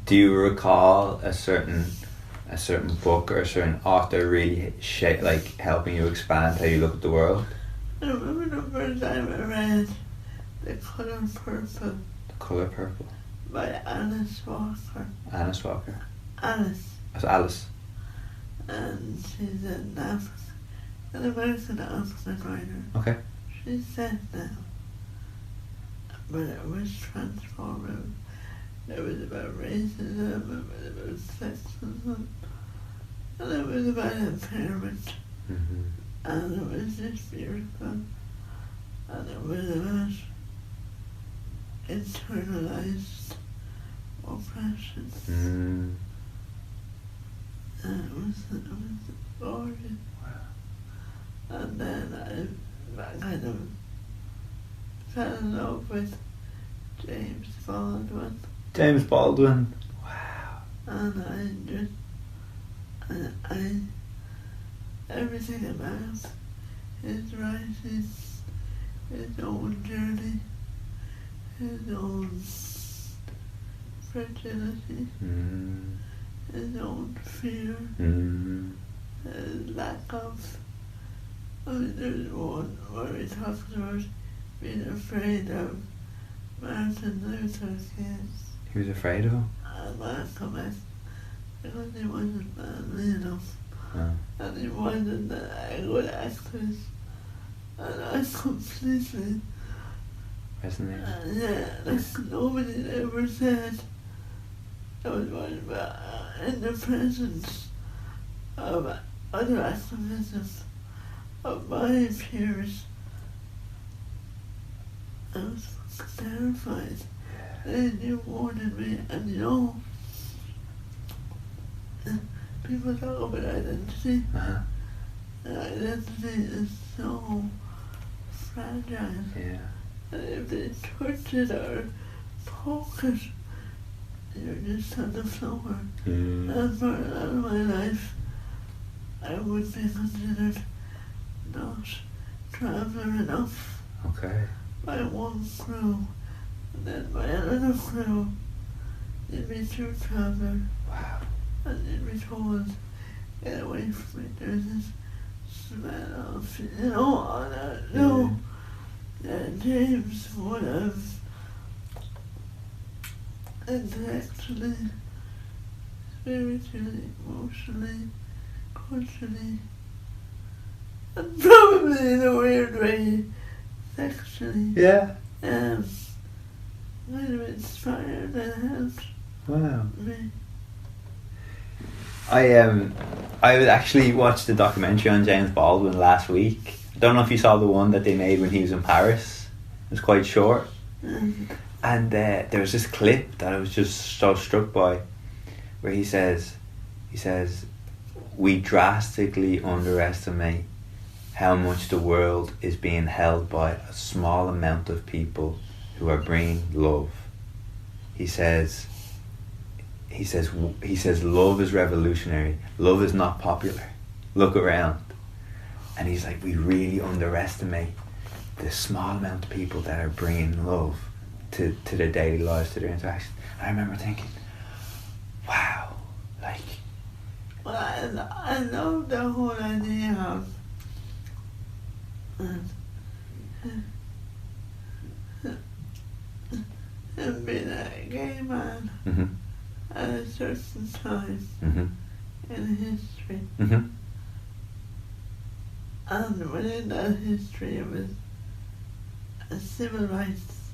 Do you recall a certain book or a certain author really helping you expand how you look at the world? I remember the first time I read The Colour Purple. The Colour Purple? By Alice Walker. Alice Walker? Alice. That's Alice. And she's an American African writer. Okay. She's dead now. But it was transformative. It was about racism, it was about sexism, and it was about impairment. And it was just beautiful. And it was about internalized oppression. And it was gorgeous. Wow. And then I kind of fell in love with James Baldwin. James Baldwin. Wow. And I everything about his writings, his own journey, his own fragility, his own fear, his lack of. I mean, there's one where he talks about being afraid of Martin Luther King. He was afraid of him? Malcolm X, because he wasn't manly enough. And he wasn't a good actress. And I completely resonated. Yeah, like nobody ever said I was in the presence of other activism of my peers. I was terrified. They knew more than me, and you know, people talk about identity. And identity is so fragile. Yeah. And if they touch it or poke it, you're just on the floor. And for a lot of my life, I would be considered not traveller enough Okay. by one crew. And then by another crew, you'd be too traveller. Wow. And you'd be told, get away from me, there's this smell of, all that. No. James would have intellectually, spiritually, emotionally, culturally, and probably in a weird way, sexually. Yeah. Might have inspired and helped Wow. me. I actually watched the documentary on James Baldwin last week. I don't know if you saw the one that they made when he was in Paris. It was quite short. And there was this clip that I was just so struck by, where he says, we drastically underestimate how much the world is being held by a small amount of people who are bringing love. He says love is revolutionary. Love is not popular. Look around. And he's like, we really underestimate the small amount of people that are bringing love to their daily lives, to their interactions. And I remember thinking, wow, like... Well, I love the whole idea of him being a gay man at a certain time in history. And within that history it was a civil rights,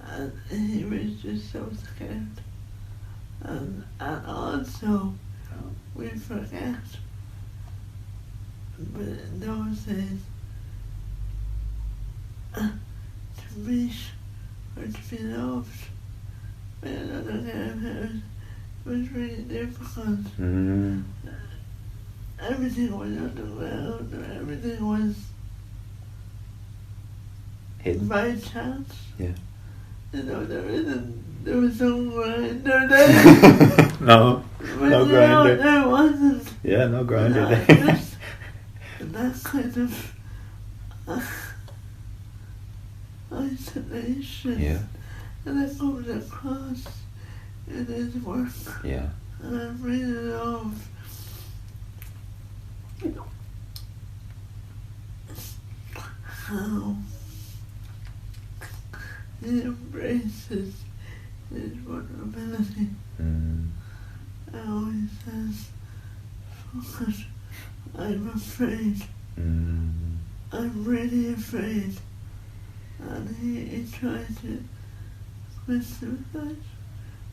and he was just so scared. And also, we forget, but in those days, to meet or to be loved by another parent was really difficult. Everything was underground, or everything was hidden by chance. Yeah. There was no grinder there. No grinder. There wasn't. Yeah, no grinder there. Just that kind of isolation. Yeah. And that comes across in his work. Yeah. And I really love how he embraces his vulnerability. How he says, fuck it, I'm afraid. I'm really afraid. And he tried to commit suicide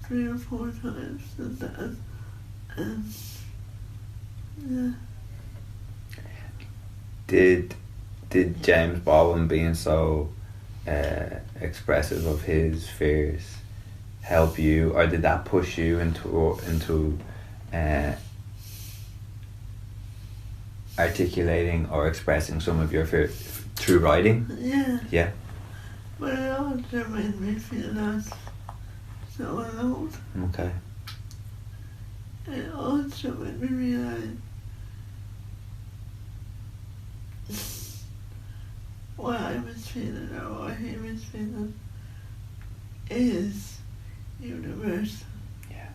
3 or 4 times and that. And yeah. Did James Baldwin being so expressive of his fears help you, or did that push you into articulating or expressing some of your fears through writing? Yeah. Yeah. But it also made me feel not so alone. Okay. It also made me realize what I was feeling or what he was feeling is universal. Yeah.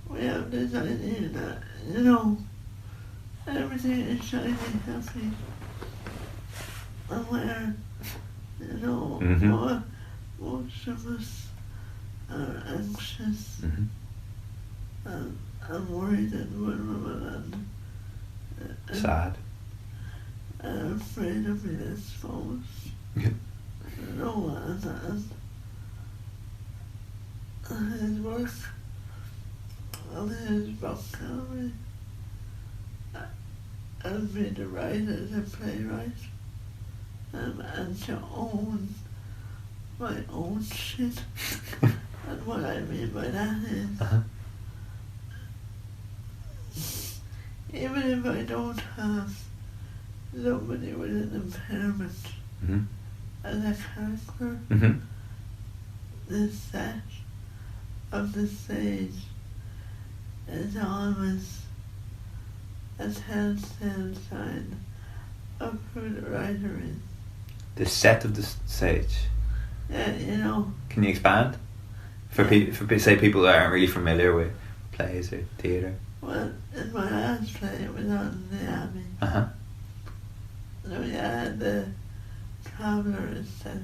We have this idea that, everything is shiny, happy, and where, most of us are anxious and worried and vulnerable and Sad. I'm afraid of being exposed. And his work and his vocabulary and being a writer and playwright and to own my own shit. And what I mean by that is even if I don't have somebody with an impairment as a character, the set of the stage is always a telltale sign of who the writer is. The set of the stage. Yeah, you know. Can you expand? For say people that aren't really familiar with plays or theatre. Well, in my last play, it was on the Abbey. So you had the traveller aesthetic,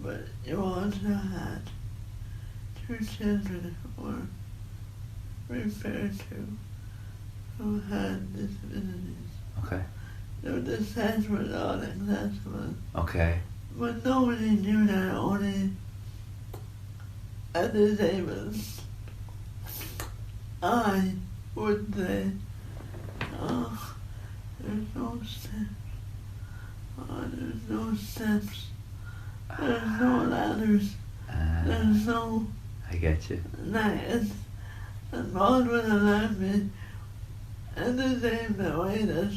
but you also had two children who were referred to who had disabilities. Okay. So the set was all accessible. Okay. But nobody knew that, only a disabled I would say, oh, there's no steps. Oh, there's no steps. There's no ladders. There's no... I get you. And Baldwin allowed me in the same way that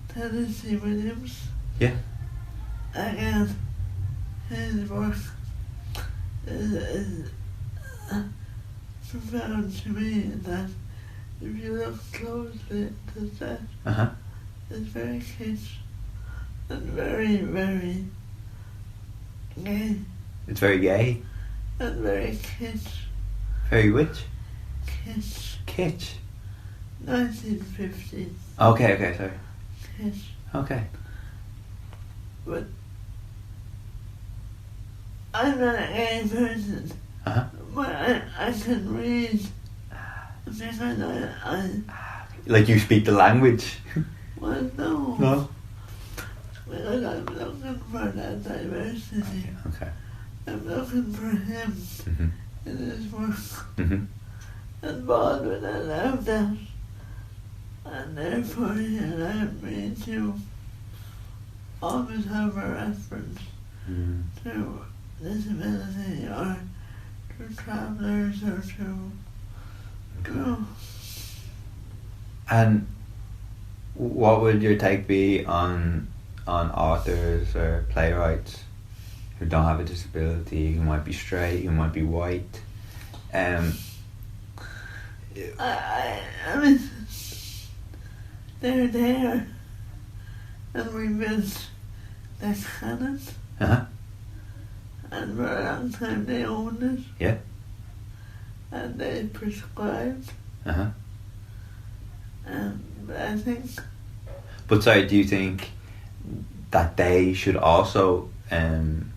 Tennessee Williams. Yeah. Again, his work is profound to me in that if you look closely at the set, it's very kitsch and very, very gay. It's very gay? And very kitsch. Very which? Kitsch. Kitsch? 1950s. Okay, sorry. Kitsch. Okay. But I'm not a gay person. But I can read because I like you speak the language? Well, no. No? Because I'm looking for that diversity. Okay. I'm looking for him in his work. And Baldwin allowed that. And therefore he allowed me to always have a reference to disability or to travellers or to... And what would your take be on authors or playwrights who don't have a disability, who might be straight, who might be white? I mean, they're there, and we built the canon, and for a long time they owned it. Yeah. And they prescribed. But I think... But sorry, do you think that they should also kind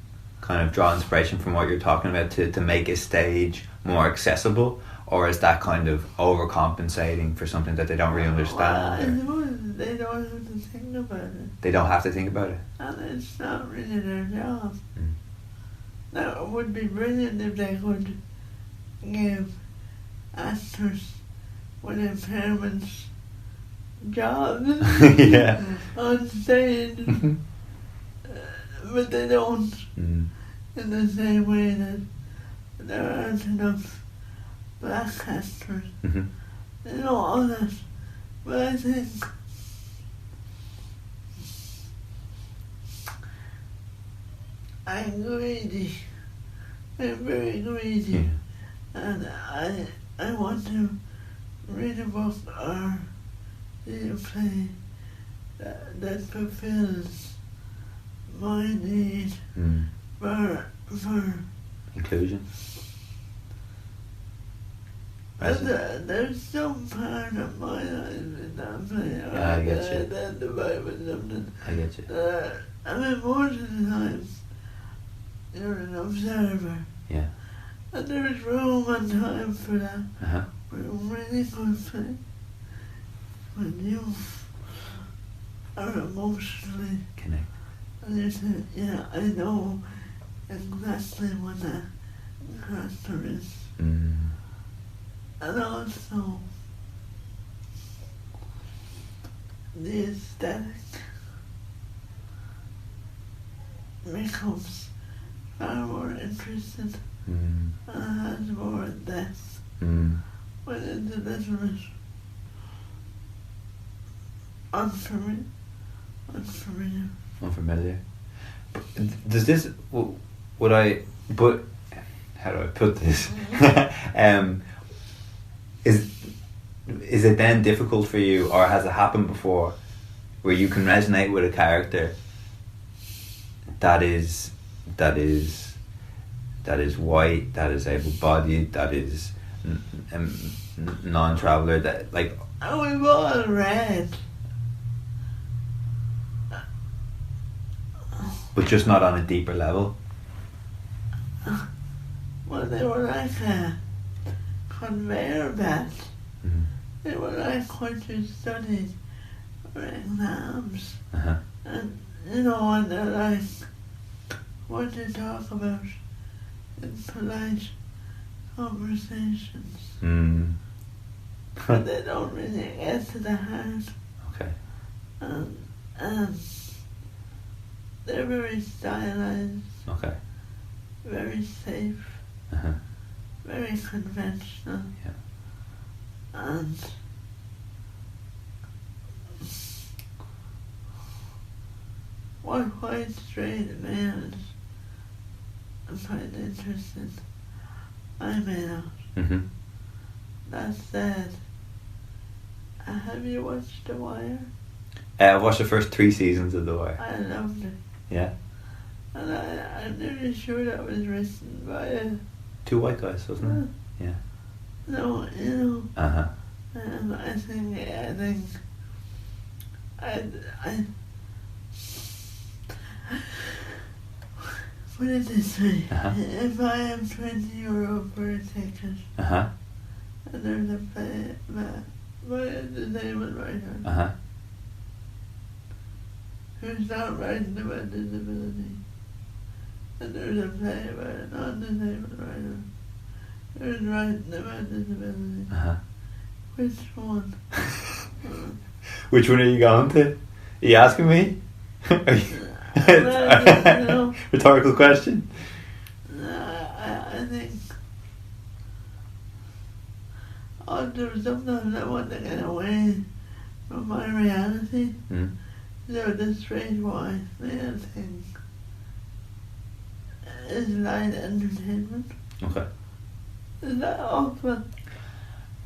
of draw inspiration from what you're talking about to make a stage more accessible? Or is that kind of overcompensating for something that they don't really understand? Well, I suppose they don't have to think about it. They don't have to think about it? And it's not really their job. Now, it would be brilliant if they could give actors with impairments jobs on stage, but they don't. In the same way that there aren't enough black actors. You know, all that. But I think I'm greedy. I'm very greedy. And I want to read a book or see a play that fulfills my need for inclusion. There's some part of my life in that play I get you. I identify with something. I get you. I mean, most of the time, you're an observer. Yeah. And there's room and time for that. But a really good play, when you are emotionally connect. And you say, yeah, I know exactly what that character is. And also, the aesthetic becomes far more interesting and has more depth when it's a little bit unfamiliar unfamiliar. Unfamiliar. Does this... Would I... But... How do I put this? Is it then difficult for you, or has it happened before, where you can resonate with a character that is white, that is able-bodied, that is non-traveller, that like... And we've all read. But just not on a deeper level. Well, they were like a conveyor belt. Mm-hmm. They were like what you studied for exams. Uh-huh. And, you know, and they're like what you talk about in polite conversations. Mm. But they don't really get to the heart. Okay. And they're very stylized. Okay. Very safe. Uh-huh. Very conventional. Yeah. And what white straight males I find interesting, I may not. Mm-hmm. That said, have you watched The Wire? I've watched the first 3 seasons of The Wire. I loved it. Yeah. And I'm nearly sure that was written by 2 white guys, wasn't it? Yeah. No, you know. Uh-huh. I think I put it this way. Uh-huh. If I am €20 for a ticket, Uh-huh. and there's a play by a disabled writer Uh-huh. who's not writing about disability, and there's a play by a non-disabled writer who's writing about disability, Uh-huh. which one? Which one are you going to? Are you asking me? Well, you know, Rhetorical question. I think sometimes I want to get away from my reality. Mm. So the straight white male thing is light entertainment. Okay. Is that awful?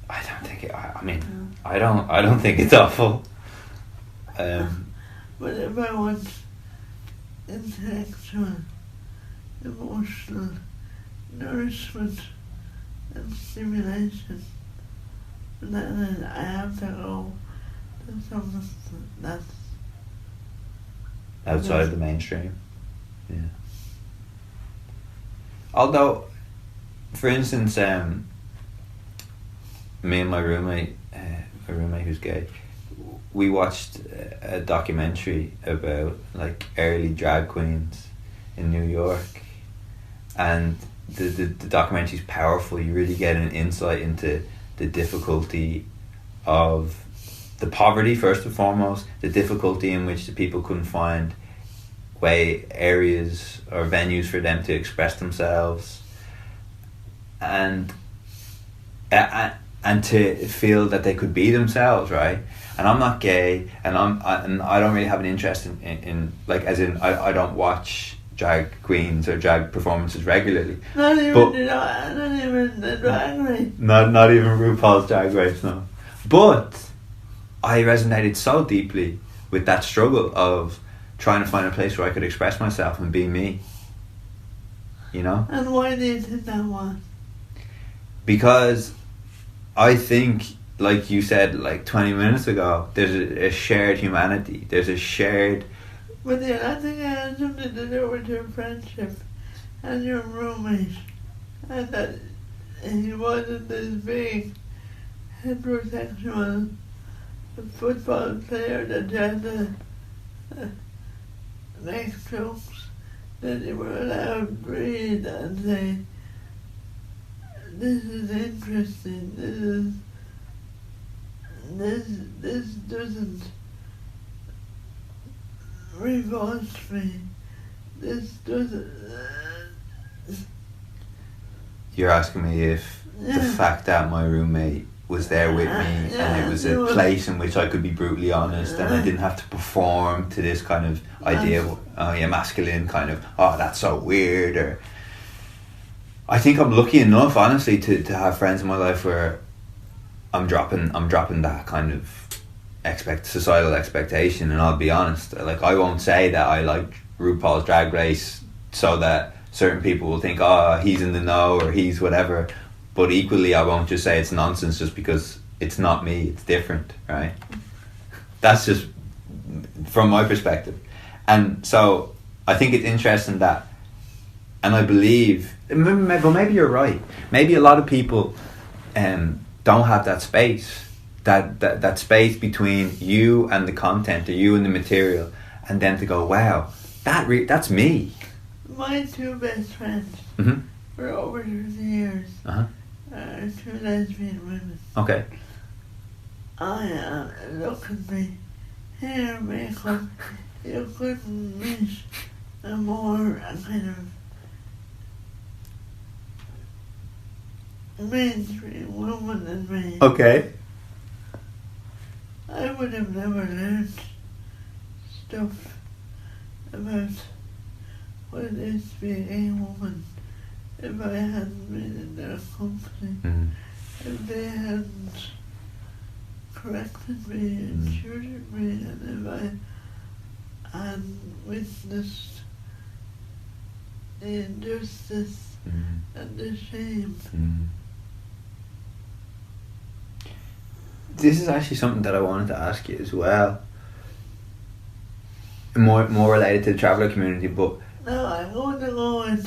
I don't think it... I mean, I don't think it's awful. But if I want intellectual, emotional nourishment and stimulation, then I have to go to something that's outside the mainstream. Yeah. Although, for instance, me and my roommate who's gay, we watched a documentary about like early drag queens in New York, and the documentary is powerful. You really get an insight into the difficulty of the poverty, first and foremost, the difficulty in which the people couldn't find areas or venues for them to express themselves, and to feel that they could be themselves, right? And I'm not gay, and I don't really have an interest in like, as in I don't watch drag queens or drag performances regularly. not even the drag race. Not even RuPaul's Drag Race, no. But I resonated so deeply with that struggle of trying to find a place where I could express myself and be me. You know? And why do you think that was? Because I think, like you said like 20 minutes ago, there's a shared humanity. There's a shared... But yeah, I think it had something to do with your friendship and your roommate, and that he wasn't this big heterosexual football player that had to make jokes, that you were allowed to breathe and say, this is interesting, this doesn't revolts me, this doesn't... You're asking me if the fact that my roommate was there with me, and it was a place in which I could be brutally honest, and I didn't have to perform to this kind of idea of, oh yeah, masculine kind of, oh that's so weird. Or I think I'm lucky enough, honestly, to have friends in my life where I'm dropping that kind of societal expectation. And I'll be honest, like, I won't say that I like RuPaul's Drag Race so that certain people will think, oh, he's in the know or he's whatever. But equally, I won't just say it's nonsense just because it's not me, it's different, right? That's just from my perspective. And so I think it's interesting that, and I believe, but maybe you're right. Maybe a lot of people don't have that space, that space between you and the content, or you and the material, and then to go, wow, that's me. My two best friends for over 30 years are two lesbian women. Okay. Look at me, hair, makeup, you couldn't meet a more kind of mainstream woman than me. Okay. I would have never learned stuff about what it is to be a gay woman if I hadn't been in their company, if they hadn't corrected me and tutored me, and if I hadn't witnessed the injustice and the shame. This is actually something that I wanted to ask you as well. More related to the traveller community, but... No, I'm going to go in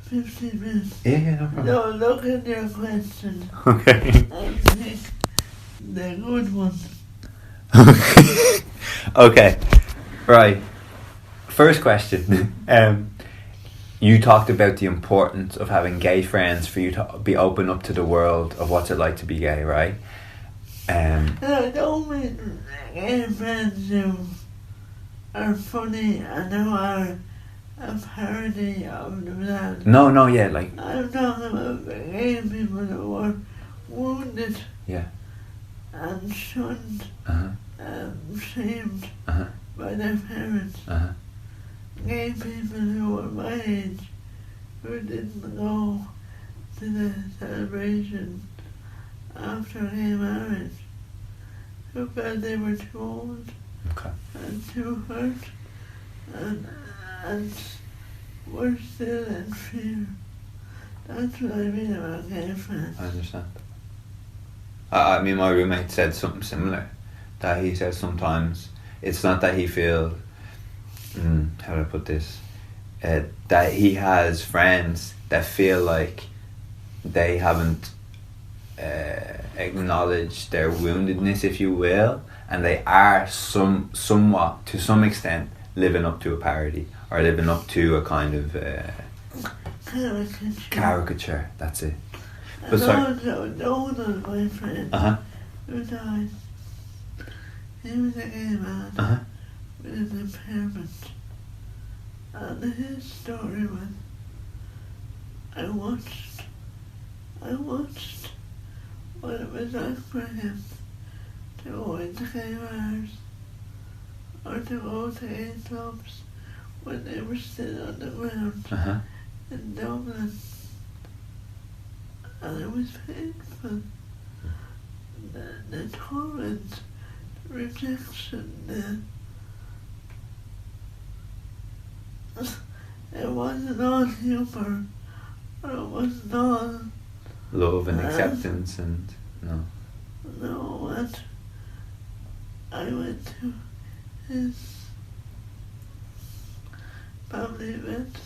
15 minutes. Yeah, no problem. No, look at your question. Okay. I think they're good ones. Okay, right. First question. You talked about the importance of having gay friends for you to be open up to the world of what's it like to be gay, right? I don't mean gay friends who are funny and who are a parody of themselves. No, yeah, like... I'm talking about gay people who are wounded. Yeah. And shunned, shamed by their parents. Gay people who were my age, who didn't go to the celebration after gay marriage, who felt they were too old and too hurt, and were still in fear. That's what I mean about gay friends. I understand. I mean, my roommate said something similar, that he says sometimes it's not that he feels, how do I put this, that he has friends that feel like they haven't acknowledged their woundedness, if you will, and they are somewhat, to some extent, living up to a parody, or living up to a kind of caricature, that's it. But one of my friends who died, he was a gay man with an impairment, and his story was, I watched what it was like for him to go into gay bars or to go to gay clubs when they were still on the ground in Dublin. And it was painful. The torment, the rejection, it wasn't all humour, or it wasn't all love and acceptance, and no, and I went to his family events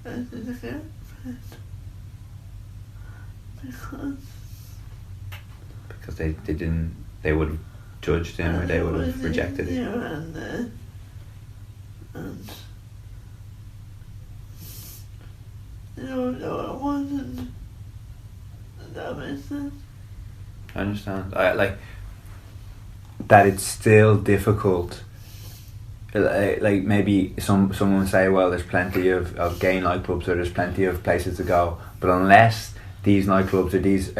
as a girlfriend. Because they would have judged him, or they would have rejected him. And no, it wasn't. That makes sense. I understand. I like that it's still difficult. Like maybe someone would say, well, there's plenty of gay nightclubs, or there's plenty of places to go, but unless these nightclubs or these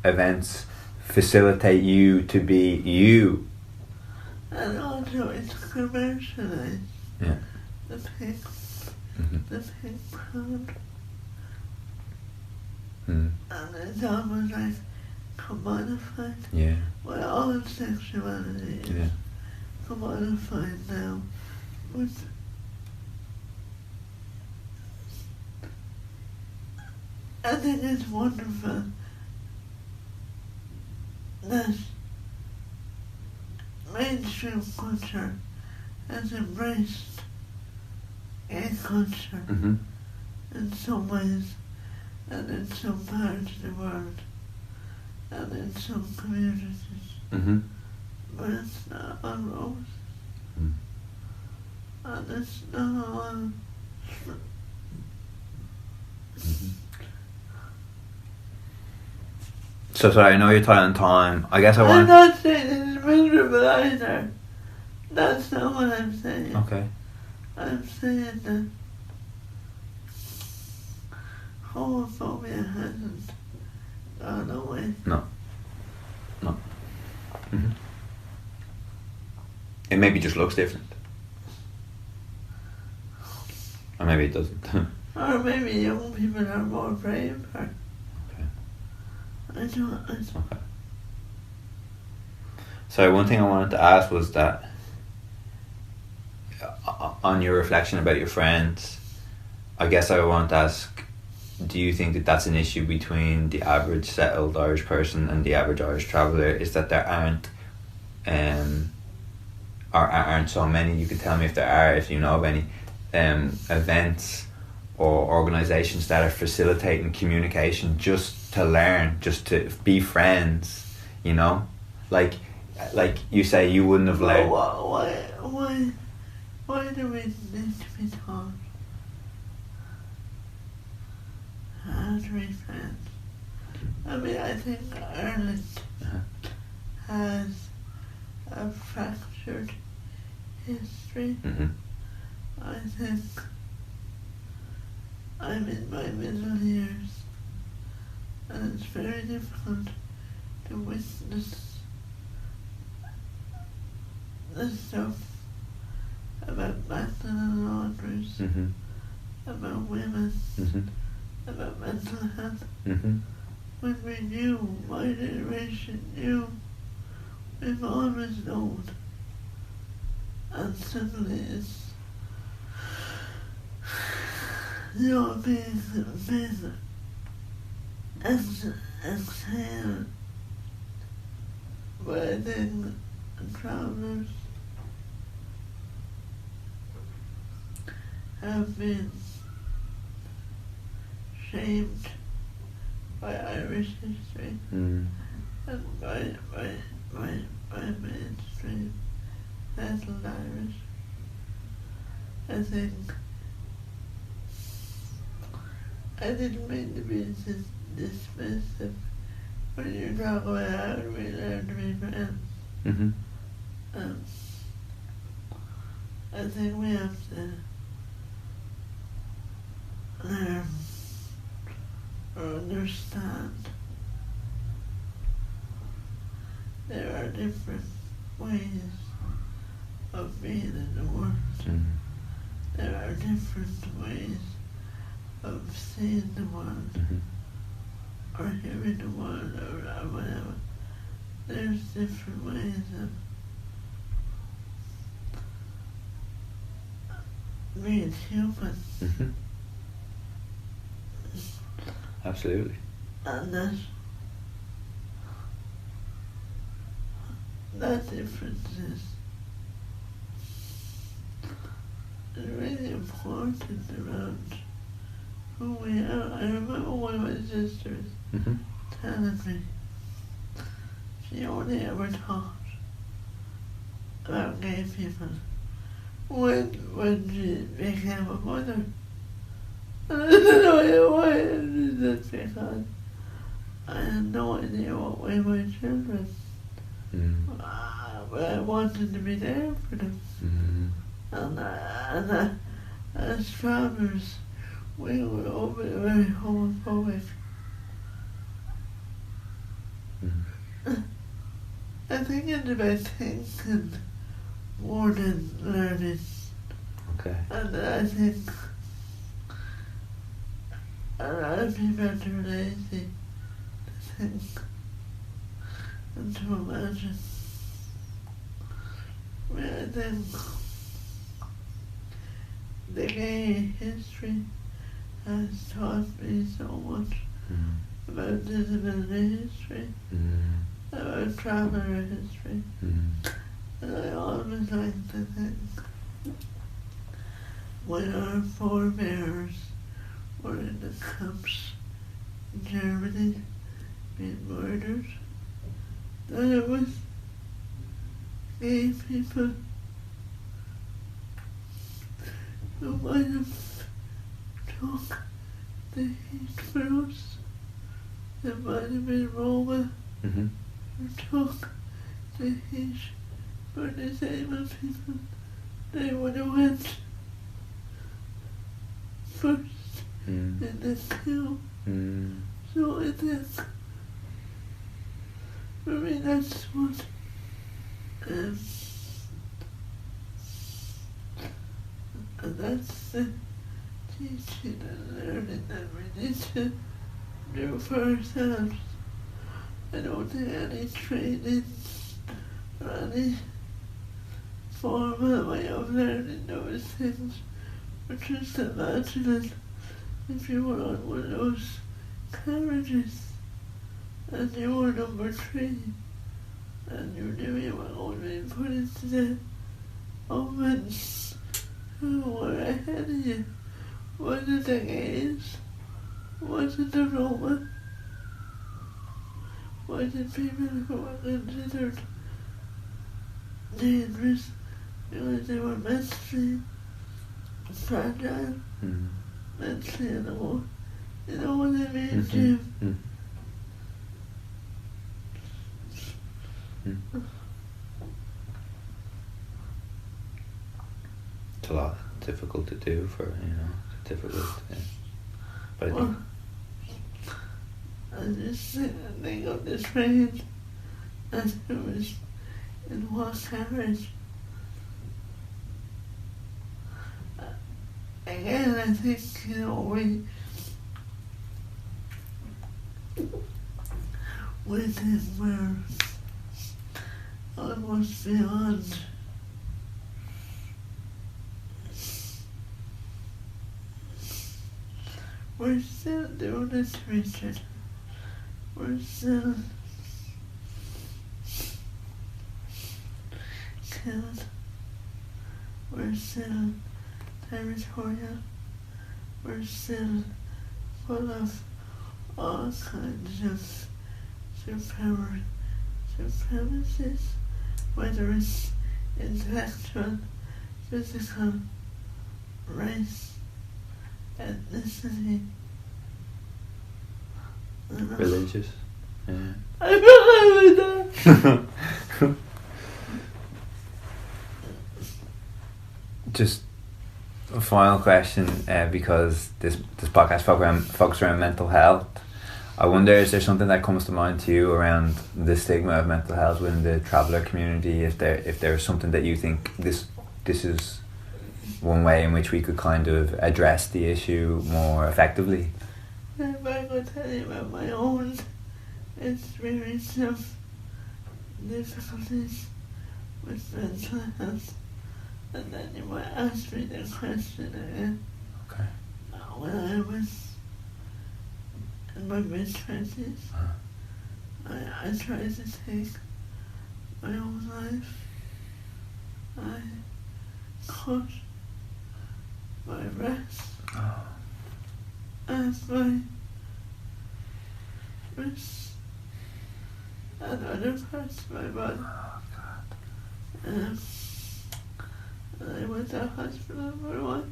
events facilitate you to be you. And also it's commercialized. Yeah. The pink crowd. And it's almost like commodified. Yeah. Well, all sexuality is commodified now. But I think it's wonderful that mainstream culture has embraced gay culture in some ways and in some parts of the world and in some communities. But it's not all roses. And it's not all... So sorry, I know you're tight on time. I guess I'm not saying it's miserable either. That's not what I'm saying. Okay. I'm saying that homophobia hasn't gone away. No. It maybe just looks different. Or maybe it doesn't. Or maybe young people are more brave. Or I don't. Okay. So one thing I wanted to ask was that on your reflection about your friends, I guess I want to ask, do you think that that's an issue between the average settled Irish person and the average Irish traveller, is that there aren't aren't so many, you could tell me if there are, if you know of any, events or organisations that are facilitating communication just to learn, just to be friends, you know? Like you say you wouldn't have learned... Why do we need to be taught how to be friends? I mean, I think Ireland has a fractured history. I think I'm in my middle years and it's very difficult to witness the stuff about Magdalene laundries, about women, about mental health. When we knew, my generation knew, we've always known. And suddenly it's, being exhaled by the travellers have been shamed by Irish history and by mainstream settled Irish. I think I didn't mean to be dismissive when you talk about how do we learn to be friends. I think we have to learn or understand there are different ways of being in the world. There are different ways of seeing the world or hearing the world or whatever. There's different ways of being human. Absolutely. And that difference is really important around who we are. I remember one of my sisters telling me she only ever taught about gay people when she became a mother. And I didn't know why I did that, because I had no idea what way my children, but I wanted to be there for them. And as fathers, we were all very homophobic. I think it's about thinking more than learning. Okay. And I think a lot of people are too lazy to think and to imagine. I mean, I think the gay history has taught me so much about disability history, about traveller history, and I always like to think when our forebears were in the camps in Germany being murdered, that it was gay people who might have took the heat for us. It might have been Roma who took the heat for disabled people. They would have went first in the queue. So I think, for me, that's what and that's the teaching and learning that we need to do for ourselves. I don't think any training or any formal way of learning those things, but just imagine if you were on one of those carriages and you were number 3 and you knew you were going to be put into the ovens who were ahead of you. Was it the gays? Was it the Roma? Was it people who were considered dangerous because they were mentally fragile, mentally ill? You know what I mean, Jim? It's a lot difficult to do for, it's difficult to, but well, I just think of the train as it was in one carriage. Again, I think, we think we're almost beyond we're still doing it, Richard. We're still killed. We're still territorial. We're still full of all kinds of supremacies, whether it's intellectual, physical, race, ethnicity, religious. Yeah. I believe in that. Just a final question, because this podcast focused around mental health. I wonder, is there something that comes to mind to you around the stigma of mental health within the traveller community? If there's something that you think this is one way in which we could kind of address the issue more effectively? If I could tell you about my own experience of difficulties with mental health, and then you might ask me the question again. Okay. When I was in my mid-20s, I tried to take my own life. I cut my breast and my wrist and other parts of my body. And I went to hospital for a while,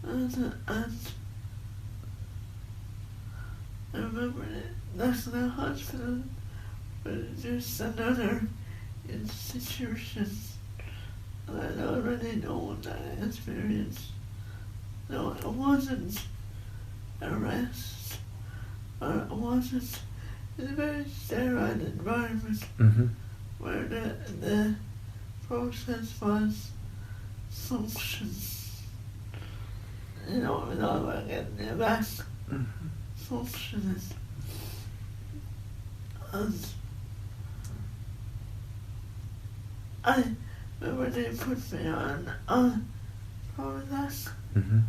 and I remember it. That's not a hospital, but it's just another institution. And I'd already known that experience. No, it wasn't arrest, or it wasn't. It's a very sterile environment. where the process was function. You know, it's all about getting it back functioning. And I remember they put me on Prozac, and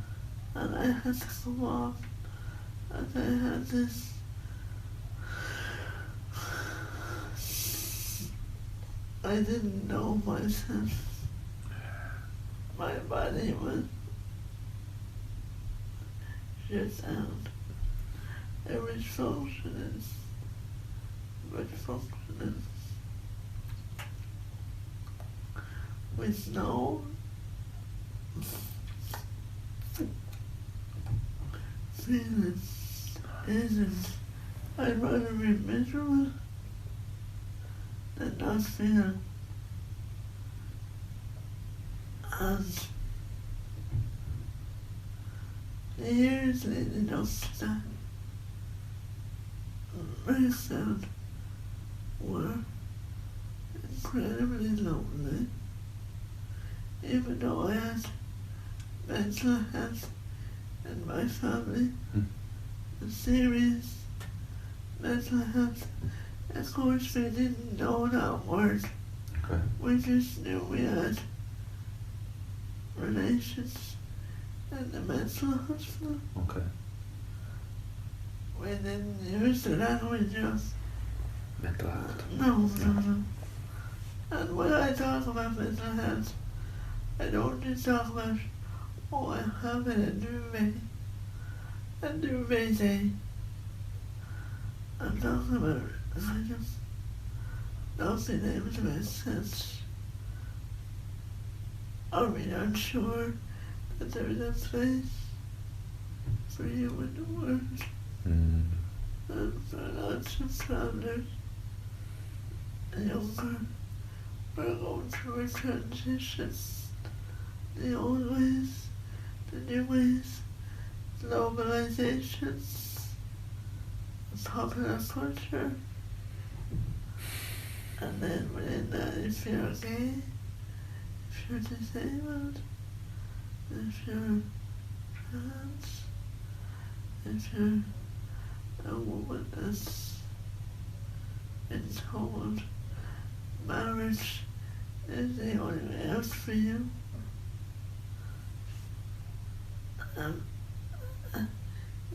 I had to come off, and I had this I didn't know myself. My body was shut down. It was functioning, but functioning with no feeling. Isn't. I'd rather be miserable than not feel. And the years leading up to that breakdown were incredibly lonely, even though I had mental health in my family, serious mental health. Of course, we didn't know that word. Okay. We just knew we had relations in the mental hospital. Okay. We didn't use the language of Mental health. no. And when I talk about mental health, I don't just talk about, oh, I'm having a duvet day. I'm talking about kind of not being able to make sense, or being unsure that there is a place for you in the world. And for lots of travelers, younger, we're going through a transition. The old ways, the new ways, globalization, popular culture, and then within that, if you're gay, if you're disabled, if you're trans, if you're a woman that's been told marriage is the only way out for you,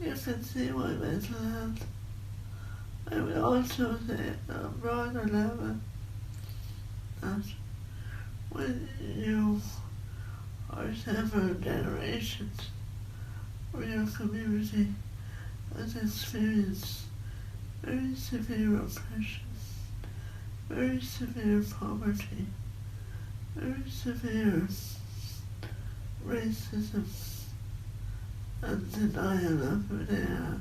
you can see why mental health. I would also say on a broader level that when you are several generations where your community has experienced very severe oppression, very severe poverty, very severe racism and denial of who they are,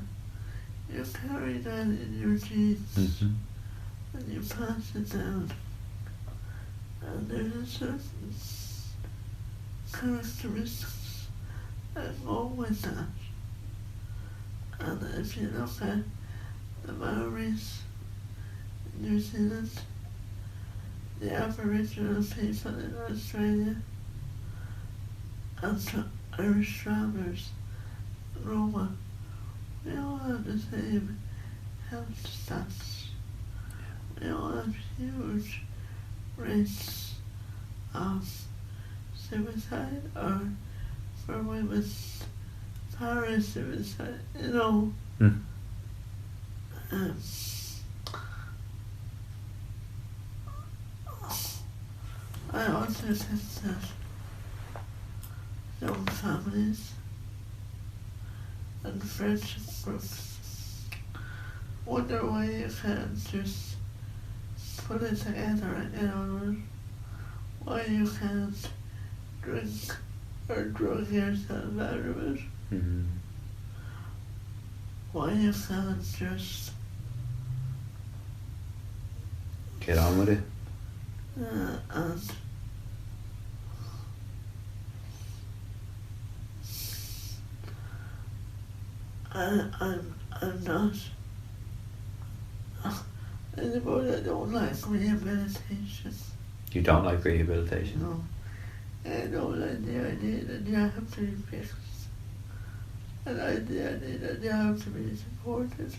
you carry that in your genes and you pass it down. And there's a certain characteristics that go with that. And if you look at the Maoris in New Zealand, the Aboriginal people in Australia, and Irish travellers, Roma, we all have the same health stats. We all have huge rates of suicide, or for women, para-suicide, you know. I also think that young families and friendship groups wonder why you can't just put it together and get on with it. Why you can't drink or drug yourself out of it. Why you can't just get on with it. And I'm not, I suppose I don't like rehabilitation. You don't like rehabilitation? No. I don't like the idea that you have to be fixed. I like the idea that you have to be supported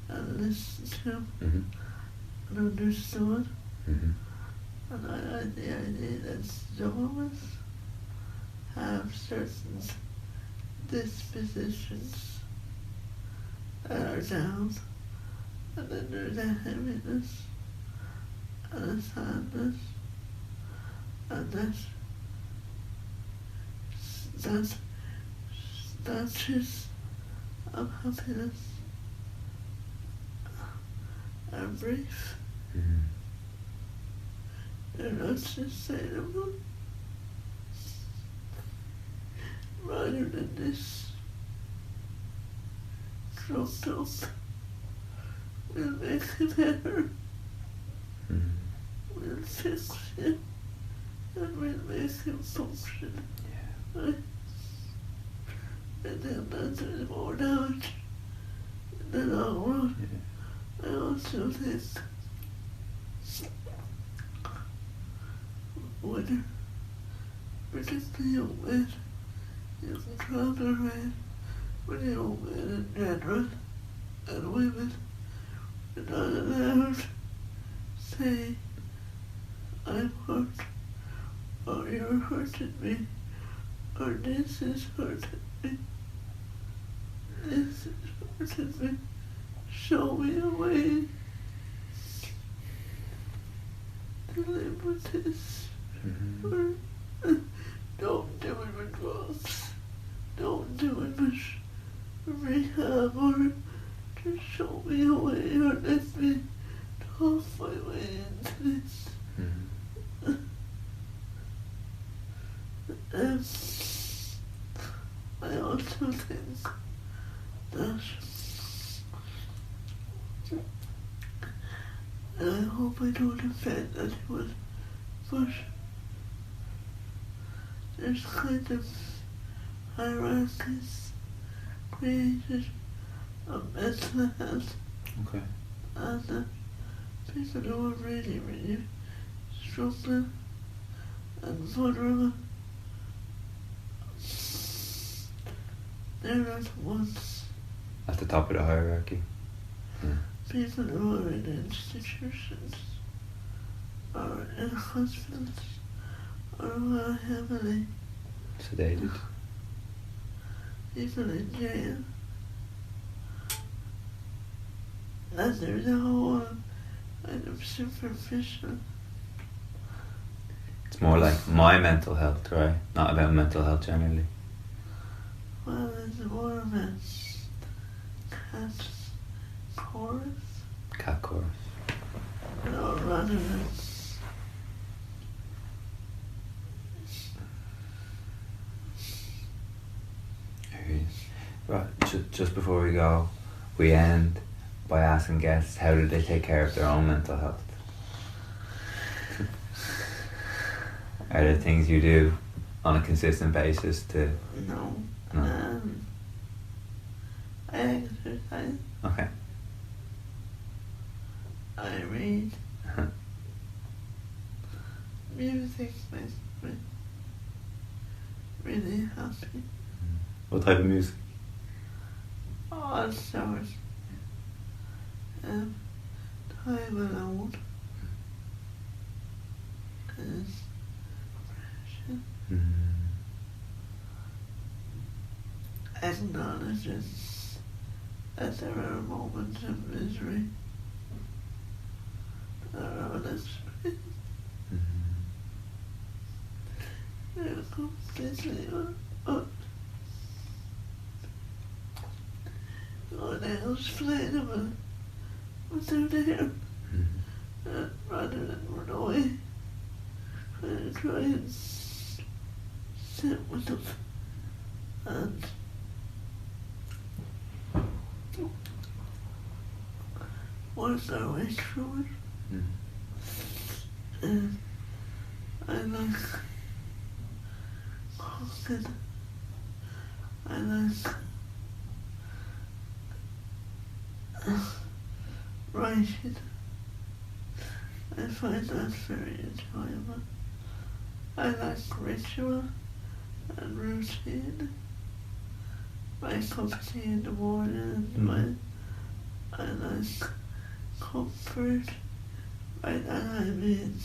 and listened to and understood. And I like the idea that some of us have certain dispositions that are down, and then there's a heaviness and a sadness, and that is of happiness are brief. They're not sustainable. Rather than this trumped up, we'll make it better. We'll fix it, and we'll make him function. Right? And then that's more damage in the long run. I also think when particularly young men, you can travel around with young men in general and women, are not allowed to say, I'm hurt, or you're hurting me, or this is hurting me, this is hurting me, show me a way to live with this. Or, don't do it with drugs, don't do it with rehab, or just show me a way, or let me talk my way into this. I also think that, and I hope I don't offend anyone, but there's kind of hierarchies created of mental health. And people who are really, really struggling and vulnerable, they're not the ones. At the top of the hierarchy? People who are in institutions, or in hospitals, or who are heavily sedated. People in jail. And there's a whole kind of superficial. It's more like my mental health, right? Not about mental health generally. Well, there's more of a cat chorus. Cat chorus. No, rather than. Right, just before we go, we end by asking guests how do they take care of their own mental health? Are there things you do on a consistent basis to... No. I exercise. Okay. I read. Music makes me really happy. What type of music? All sorts. Time alone is precious. Acknowledging that there are moments of misery. They're completely unexplainable, but they're there. And rather than run away, I try and sit with them and work our way through it. And I like cooking. I like writing. I find that very enjoyable. I like ritual and routine. My cup of tea in the morning, I like comfort. By that I mean,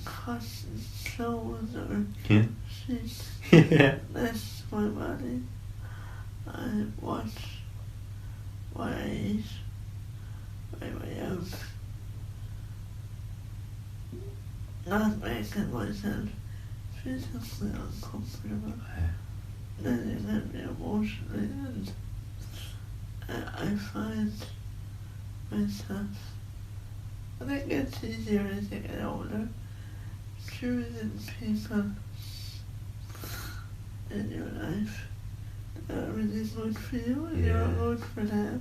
cotton clothes or sheets. That's my body. I watch what I eat by way of not making myself physically uncomfortable. Then it let me emotionally, and I find myself, I think it's easier as you get older, choosing people in your life that are really good for you and you're good for them.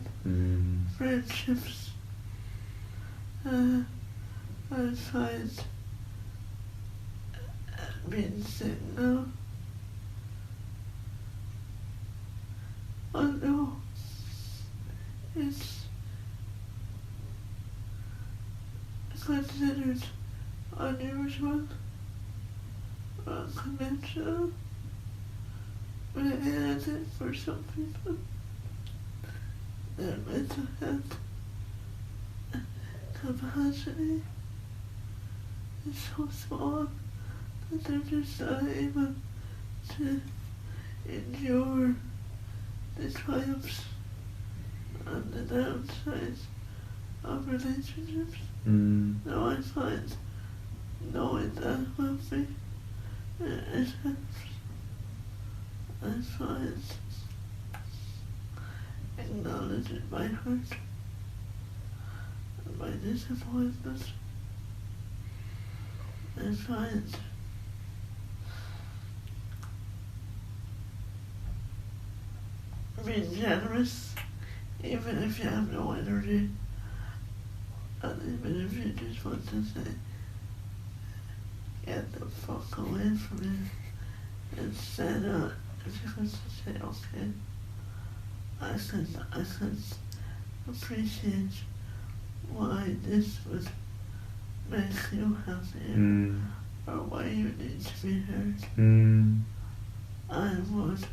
Friendships. I find being single, although it's considered unusual or unconventional, but I think for some people, their mental health capacity is so small that they're just not able to endure the triumphs and the downsides of relationships. Now I find knowing that about me, it helps. I find acknowledging my hurt and my disappointment. I find being generous, even if you have no energy, and even if you just want to say, get the fuck away from me, instead of, if you want to say, okay, I can appreciate why this would make you happier, or why you need to be heard. I would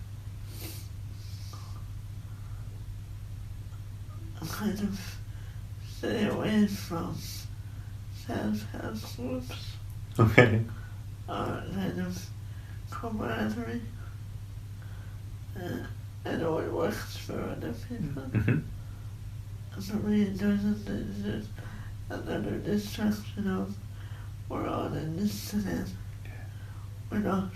kind of stay away from self-help groups. Okay. Or kind of camaraderie. I know it works for other people. For me it doesn't. It's just another distraction of we're all in this together. We're not.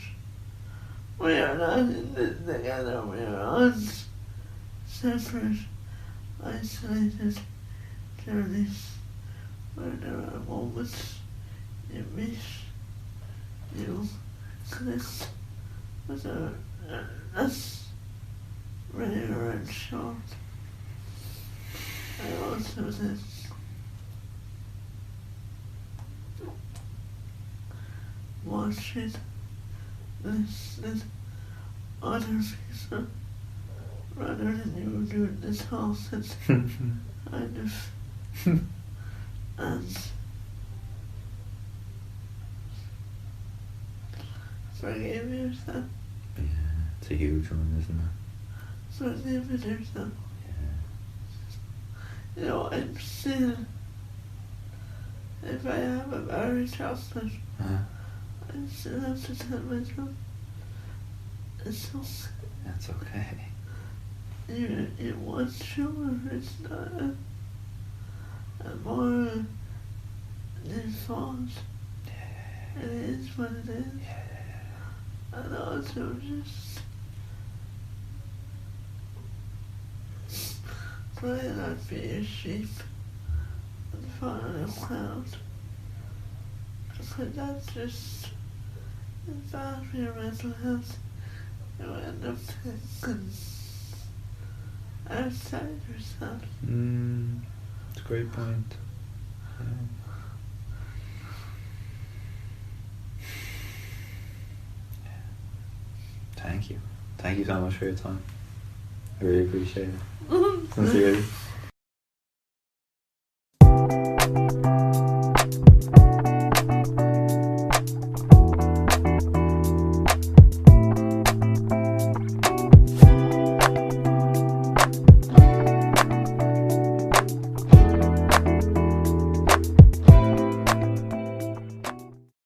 We are not in this together. We are on separate, isolated journeys where there are moments you meet, you connect, but they're less rare and short. I also think watching, listening, other people rather than you doing the talking kind of and forgive yourself. Yeah, it's a huge one, isn't it? Forgive yourself. Yeah. I'm still, if I have a bar of chocolate, I still have to tell myself, it's okay. That's okay. You want sugar, it's not a moral default. It is what it is. And also just try not to be a sheep and follow the crowd. Because that's just, it's bad for your mental health. You end up thinking outside yourself. It's a great point. Yeah. Thank you. Thank you so much for your time. I really appreciate it. Sincerely.